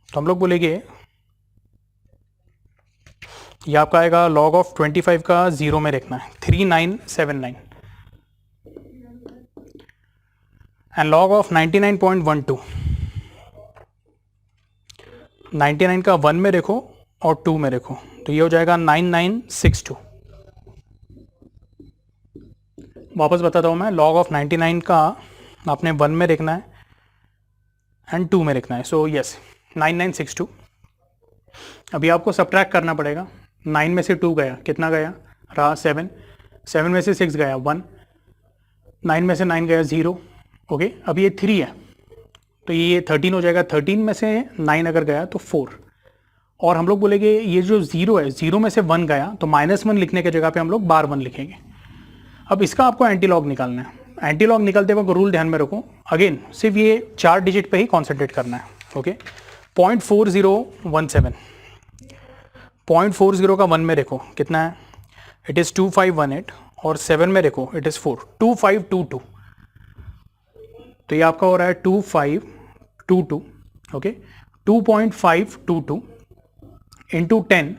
तो हम लोग बोलेंगे ये आपका आएगा लॉग ऑफ 25 का 0 में रखना है 3979, एंड लॉग ऑफ 99.12, 99 का 1 में रखो और 2 में रखो, तो ये हो जाएगा 9962। वापस बताता हूँ मैं, लॉग ऑफ 99 का आपने 1 में रखना है एंड 2 में रखना है, सो यस 9962। अभी आपको सब्ट्रैक्ट करना पड़ेगा, 9 में से 2 गया, कितना गया रहा 7, 7 में से 6 गया 1, 9 में से 9 गया 0, ओके। अब ये 3 है तो ये 13 हो जाएगा, 13 में से 9 अगर गया तो 4, और हम लोग बोलेंगे ये जो 0 है 0 में से 1 गया तो -1 लिखने की जगह पे हम लोग बार 1 लिखेंगे। अब इसका आपको एंटी लॉग निकालना है, एंटी लॉग निकालते वक्त रूल ध्यान में रखो, अगेन सिर्फ ये 4 डिजिट पे ही कॉन्सेंट्रेट करना है, ओके। 0.4017, 0.40 का 1 में देखो कितना है, इट इज़ 2518, और 7 में देखो इट इज़ 4, 2522, तो ये आपका हो रहा है 2522, ओके। 2.522 इंटू 10,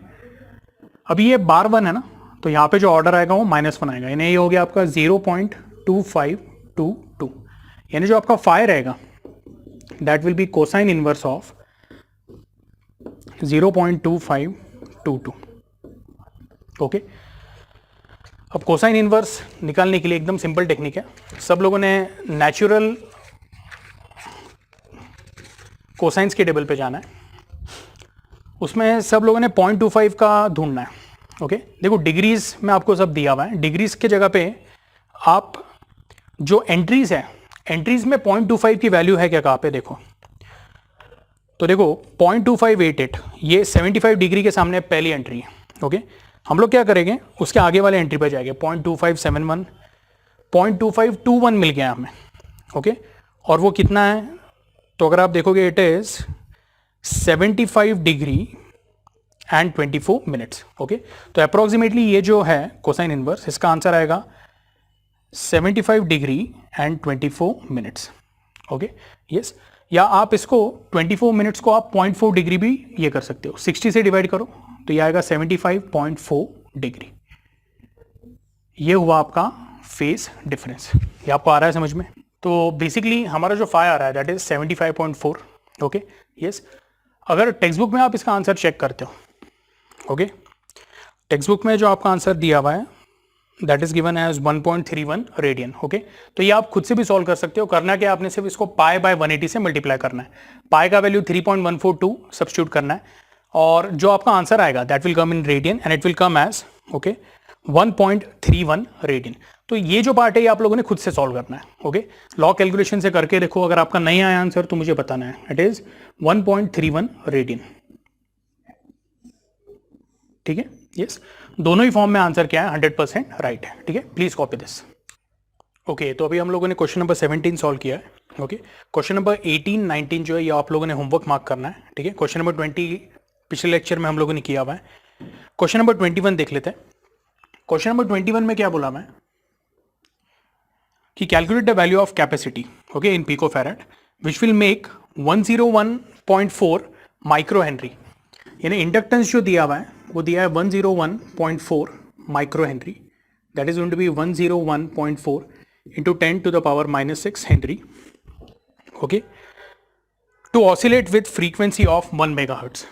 अभी ये बार 1 है ना, तो यहाँ पे जो ऑर्डर आएगा वो -1 आएगा, यानी ये हो गया आपका 0.2522, यानी जो आपका फाई रहेगा that will B cosine inverse of 0.2522, okay. अब कोसाइन इनवर्स निकालने के लिए एकदम सिंपल टेक्निक है, सब लोगों ने नेचुरल कोसाइंस के टेबल पे जाना है, उसमें सब लोगों ने 0.25 का ढूंढना है, ओके। देखो डिग्रीज में आपको सब दिया हुआ है, डिग्रीज के जगह पे आप जो एंट्रीज है, एंट्रीज में 0.25 की वैल्यू है क्या, कहाँ पे देखो, तो देखो 0.2588 ये 75 डिग्री के सामने पहली एंट्री है, ओके। हम लोग क्या करेंगे उसके आगे वाले एंट्री पे जाएंगे, 0.2571, 0.2521 मिल गया हमें, ओके। और वो कितना है, तो अगर आप देखोगे it is 75 degree and 24 minutes, okay. तो अप्रोक्सीमेटली ये जो है कोसाइन इनवर्स, इसका आंसर आएगा 75 degree and 24 minutes, okay. Yes, या आप इसको 24 मिनट्स को आप 0.4 डिग्री भी ये कर सकते हो, 60 से डिवाइड करो तो ये आएगा 75.4 डिग्री। ये हुआ आपका फेज डिफरेंस। ये आपको आ रहा है समझ में? तो बेसिकली हमारा जो फाई आ रहा है दैट इज 75.4। ओके यस, अगर टेक्स्ट बुक में आप इसका आंसर चेक करते हो, ओके टेक्स्ट बुक में जो आपका आंसर दिया हुआ है that is given as 1.31 radian. Okay, तो ये आप खुद से भी सॉल्व कर सकते हो। करना क्या, आपने सिर्फ इसको पाई बाय 180 से मल्टीप्लाई करना है। पाई का वैल्यू 3.142 सब्स्टिट्यूट करना है और जो आपका आंसर आएगा that will come in radian and it will come as okay 1.31 radian. तो ये जो पार्ट है ये आप लोगों ने खुद से सॉल्व करना है। ओके, लॉ कैलकुलेशन से करके देखो, अगर आपका नहीं आया आंसर तो मुझे बताना है। It is 1.31 radian. ठीक है, यस, दोनों ही फॉर्म में आंसर क्या है 100% राइट है। ठीक है, प्लीज कॉपी दिस। ओके, तो अभी हम लोगों ने क्वेश्चन नंबर 17 सॉल्व किया है। ओके, क्वेश्चन नंबर 18, 19 जो है ये आप लोगों ने होमवर्क मार्क करना है। ठीक है, क्वेश्चन नंबर 20 पिछले लेक्चर में हम लोगों ने किया हुआ है। क्वेश्चन नंबर 21 देख लेते हैं। क्वेश्चन नंबर 21 में क्या बोला मैं कि calculate the value of capacity okay in pico farad which will make 101.4 micro henry. यानी इंडक्टेंस जो दिया हुआ है वो दिया है 101.4 micro henry, that is going to be 101.4 into 10 to the power minus 6 Henry, okay, to oscillate with frequency of 1 megahertz.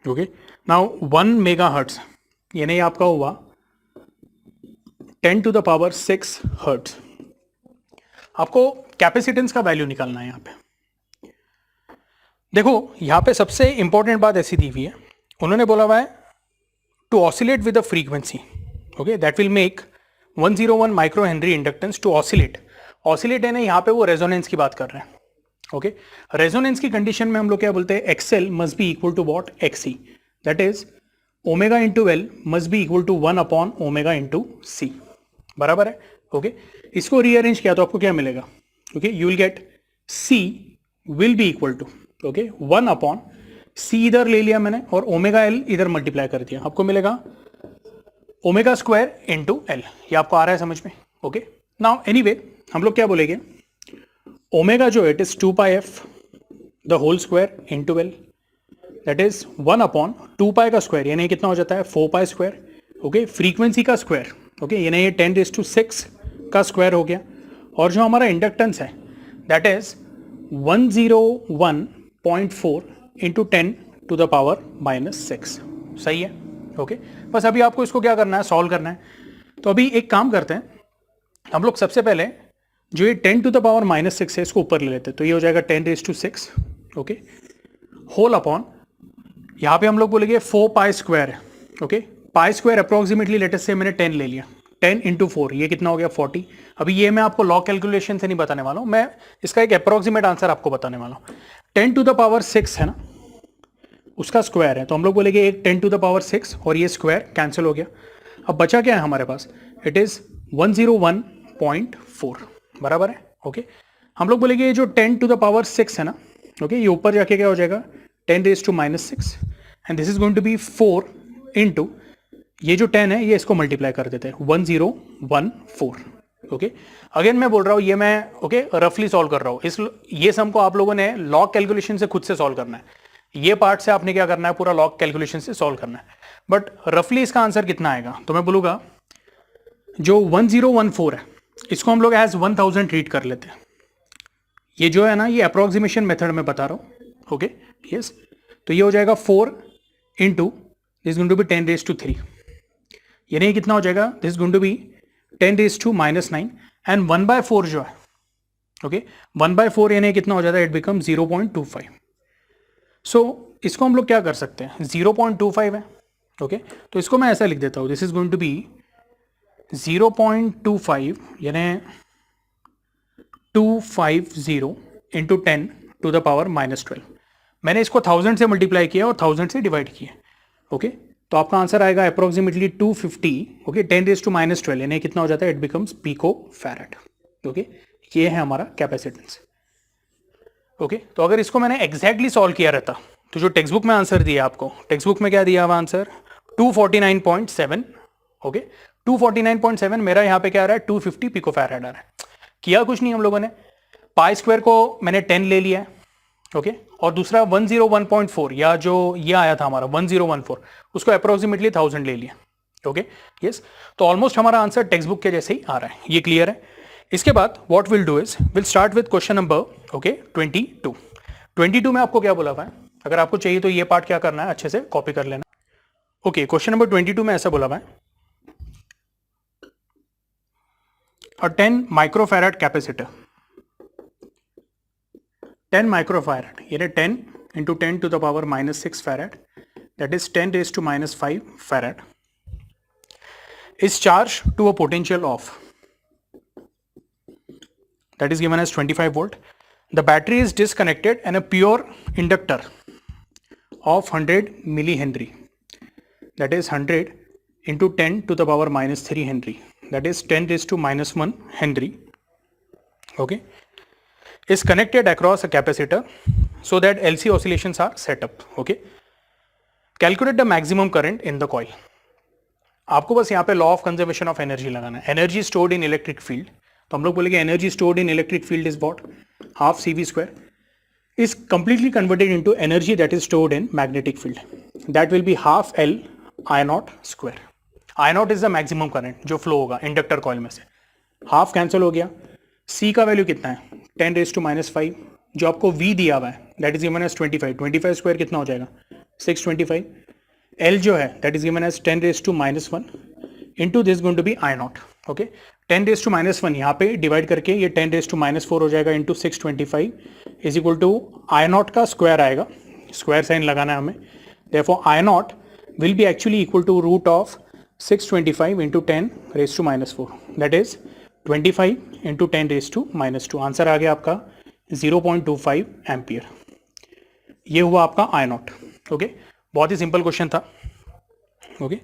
Okay, now 1 megahertz यानी आपका हुआ 10 to the power 6 hertz। आपको कैपेसिटेंस का वैल्यू निकालना है। यहाँ पे देखो, यहाँ पे सबसे इंपॉर्टेंट बात ऐसी दी हुई है, उन्होंने बोला हुआ है to oscillate with the frequency okay that will make 101 micro henry inductance to oscillate. Oscillate है ना, यहाँ पे वो रेजोनेंस की बात कर रहे हैं। ओके, रेजोनेंस की कंडीशन में हम लोग क्या बोलते हैं, XL must be equal to what, XC, that is omega into L must be equal to 1 upon omega into C. बराबर है। ओके, इसको रीअरेंज किया तो आपको क्या मिलेगा, okay you will get C will be equal to okay 1 upon C इधर ले लिया मैंने और ओमेगा एल इधर मल्टीप्लाई कर दिया, आपको मिलेगा ओमेगा स्क्वायर इंटू एल। ये आपको आ रहा है समझ में? ओके, नाउ एनीवे हम लोग क्या बोलेंगे, ओमेगा जो it is 2 pi f the whole square into L, that is 1 upon 2 pi का स्क्वायर यानी कितना हो जाता है 4 पाई स्क्वायर। ओके, फ्रीक्वेंसी का स्क्वायर ओके यानी ये 10⁶ का स्क्वायर हो गया और जो हमारा इंडक्टेंस है that is 101.4 into 10 to the power -6। सही है? ओके, बस अभी आपको इसको क्या करना है, सॉल्व करना है। तो अभी एक काम करते हैं, हम लोग सबसे पहले जो ये 10 टू द पावर -6 है इसको ऊपर ले लेते हैं, तो ये हो जाएगा 10⁶ ओके होल अपॉन, यहाँ पे हम लोग बोलेंगे 4 पाई स्क्वायर है। Okay, pi square approximately latest से मैंने 10 ले लिया, 10 इंटू 4 ये कितना हो गया 40। अभी ये मैं आपको लॉ कैलकुलेशन से नहीं बताने वाला हूँ, मैं इसका एक अप्रोक्सीमेट आंसर आपको बताने वाला हूँ। 10 टू द पावर 6 है ना, उसका स्क्वायर है, तो हम लोग बोलेंगे एक 10 टू द पावर 6 और ये स्क्वायर कैंसिल हो गया। अब बचा क्या है हमारे पास, इट इज 101.4। बराबर है। ओके, हम लोग बोलेंगे ये जो 10 टू द पावर 6 है ना, ओके ये ऊपर जाके क्या हो जाएगा 10⁻⁻6 and this is going to be 4 into ये जो 10 है ये इसको मल्टीप्लाई कर देते हैं 1014। ओके, अगेन मैं बोल रहा हूँ ये मैं ओके रफली सॉल्व कर रहा हूँ, इस ये सम को आप लोगों ने लॉ कैलकुलेशन से खुद से सॉल्व करना है। ये पार्ट से आपने क्या करना है, पूरा लॉग कैलकुलेशन से सॉल्व करना है, बट रफली इसका आंसर कितना आएगा, तो मैं बोलूंगा जो 1014 है इसको हम लोग एज 1000 ट्रीट कर लेते हैं। ये जो है ना ये अप्रोक्सीमेशन मेथड में बता रहा हूँ। ओके यस, तो ये हो जाएगा 4 into this going to be 10⁻³ यानी कितना हो जाएगा, this going to be 10⁻⁻9 and 1/4 जो है ओके 1/4 यानी कितना हो जाता है, इट बिकम 0.25। सो इसको हम लोग क्या कर सकते हैं, 0.25 है। ओके, तो इसको मैं ऐसा लिख देता हूँ, this is going to be 0.25 यानी 250 इंटू 10 टू द पावर -12। मैंने इसको 1000 से मल्टीप्लाई किया और 1000 से डिवाइड किया। ओके, तो आपका आंसर आएगा अप्रोक्सीमेटली 250 ओके 10⁻12 यानी कितना हो जाता है, it becomes pico farad. Okay, ये है हमारा कैपेसिटेंस। ओके, तो अगर इसको मैंने एग्जैक्टली सॉल्व किया रहता तो जो टेक्स्ट बुक में आंसर दिया आपको, टेक्स्ट बुक में क्या दिया हुआ आंसर 249.7। ओके, 249.7 मेरा यहाँ पे क्या आ रहा है 250 पिको फैरेड आ रहा है। किया कुछ नहीं हम लोगों ने, पाई स्क्वायर को मैंने 10 ले लिया है, ओके, और दूसरा 101.4 या जो ये आया था हमारा 1014 उसको अप्रोक्सीमेटली 1000 ले लिया, ओके, यस। तो ऑलमोस्ट हमारा आंसर टेक्स्ट बुक के जैसे ही आ रहा है, ये क्लियर है। इसके बाद what will do is will start with question number, okay, 22 में आपको क्या बोला हुआ है, अगर आपको चाहिए तो ये पार्ट क्या करना है, अच्छे से कॉपी कर लेना। ओके, क्वेश्चन नंबर 22 में ऐसा बोला हुआ है, a 10 microfarad capacitor, 10 microfarad, यानी 10 into 10 to the power minus 6 farad, that is 10 raised to minus 5 farad, is charged to a potential of, that is given as 25 volt. The battery is disconnected and a pure inductor of 100 millihenry, that is 100 into 10 to the power minus 3 henry, that is 10 raised to minus 1 henry, okay, is connected across a capacitor so that LC oscillations are set up, okay. Calculate the maximum current in the coil. आपको बस यहाँ पे law of conservation of energy लगाना है। Energy stored in electric field, तो हम लोग बोलेंगे energy stored in electric field is what, half CV square is completely converted into energy that is stored in magnetic field, that will be half L I naught square. I naught is the maximum current जो flow होगा inductor coil में से, half cancel हो गया। C का value कितना है, 10 raised to minus 5, जो आपको V दिया हुआ है that is given as 25 square कितना हो जाएगा 625, L जो है that is given as 10 raised to minus 1 into this going to be I naught, okay. 10 raised to minus 1 यहाँ पे डिवाइड करके ये 10 raised to minus 4 हो जाएगा into 625 is equal to I naught का स्क्वायर आएगा, स्क्वायर साइन लगाना है हमें, therefore I naught will be actually equal to root of 625 into 10 raised to minus 4, that is 25 into 10 raised to minus 2। Answer आ गया आपका 0.25 ampere, ये हुआ आपका I naught, ओके। बहुत ही सिंपल क्वेश्चन था, ओके।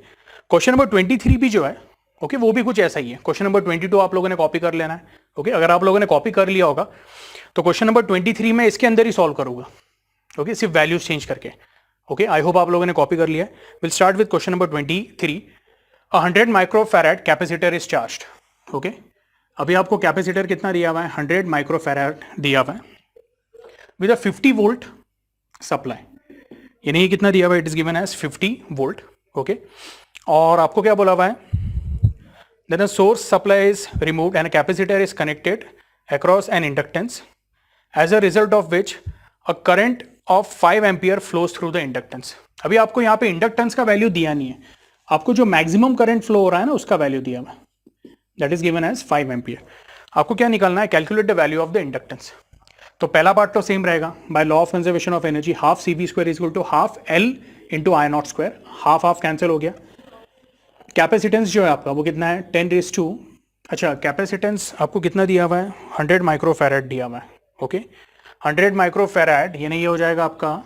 क्वेश्चन नंबर 23 भी जो है, ओके, वो भी कुछ ऐसा ही है। क्वेश्चन नंबर 22 आप लोगों ने कॉपी कर लेना है, ओके। अगर आप लोगों ने कॉपी कर लिया होगा तो क्वेश्चन नंबर 23 में इसके अंदर ही सॉल्व करूंगा, ओके, सिर्फ वैल्यूज चेंज करके, ओके। आई होप आप लोगों ने कॉपी कर लिया है। Will start with question number 23। 100 microfarad capacitor is charged, okay. अभी आपको कैपेसिटर कितना दिया हुआ है, 100 माइक्रोफैराड दिया हुआ है विद अ 50 वोल्ट सप्लाई, यानी ये कितना दिया हुआ है, it is given as 50 volt, okay. और आपको क्या बोला हुआ है, then a source supply is removed and a capacitor is connected across an inductance as a result of which a current of 5 ampere flows through the inductance. अभी आपको यहाँ पे इंडक्टेंस का वैल्यू दिया नहीं है, आपको जो मैक्सिमम करंट फ्लो हो रहा है ना उसका वैल्यू दिया हुआ है, that is given as 5 ampere. आपको क्या निकालना है, calculate the value of the inductance. तो पहला पार्ट तो सेम रहेगा, by law of conservation of energy half CV square is equal to half L into I naught square, half half cancel हो गया। कैपेसिटेंस जो है आपका वो कितना है, 10 raised to, अच्छा कैपेसिटेंस आपको कितना दिया हुआ है, 100 माइक्रोफैराड दिया हुआ है, ओके। 100 माइक्रोफैराड यानी ये हो जाएगा आपका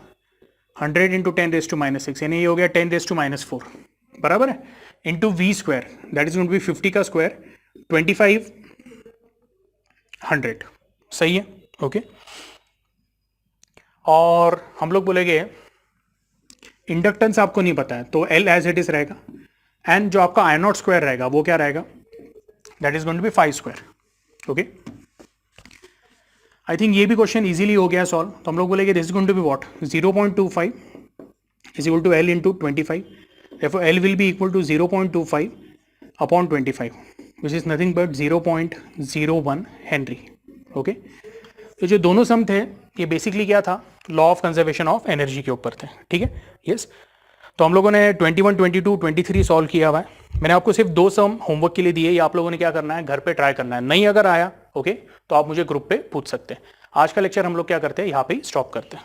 100 इंटू 10 raised to minus 6, यानी ये हो गया 10 raised to minus 4, बराबर है, into V square that is going to be 50 का स्क्वायर 2500, सही है, ओके। और हम लोग बोलेंगे इंडक्टेंस आपको नहीं पता है तो L एज इट इज रहेगा, एंड जो आपका I naught स्क्वायर रहेगा वो क्या रहेगा, that is going to be 5 square, okay. I think ये भी क्वेश्चन इजीली हो गया सॉल्व। तो हम लोग बोलेंगे this is going to be what, 0.25 is equal to L into 25, therefore L will be equal to 0.25 upon 25 which is nothing but 0.01 Henry, okay. तो जो दोनों सम थे ये बेसिकली क्या था, law of conservation of energy के ऊपर थे, ठीक है, यस। तो हम लोगों ने 21, 22, 23 सॉल्व किया हुआ है। मैंने आपको सिर्फ 2 सम होमवर्क के लिए दिए, ये आप लोगों ने क्या करना है, घर पे ट्राई करना है। नहीं अगर आया, ओके, तो आप मुझे ग्रुप पे पूछ सकते हैं। आज का लेक्चर हम लोग क्या करते हैं, यहाँ पे ही स्टॉप करते हैं।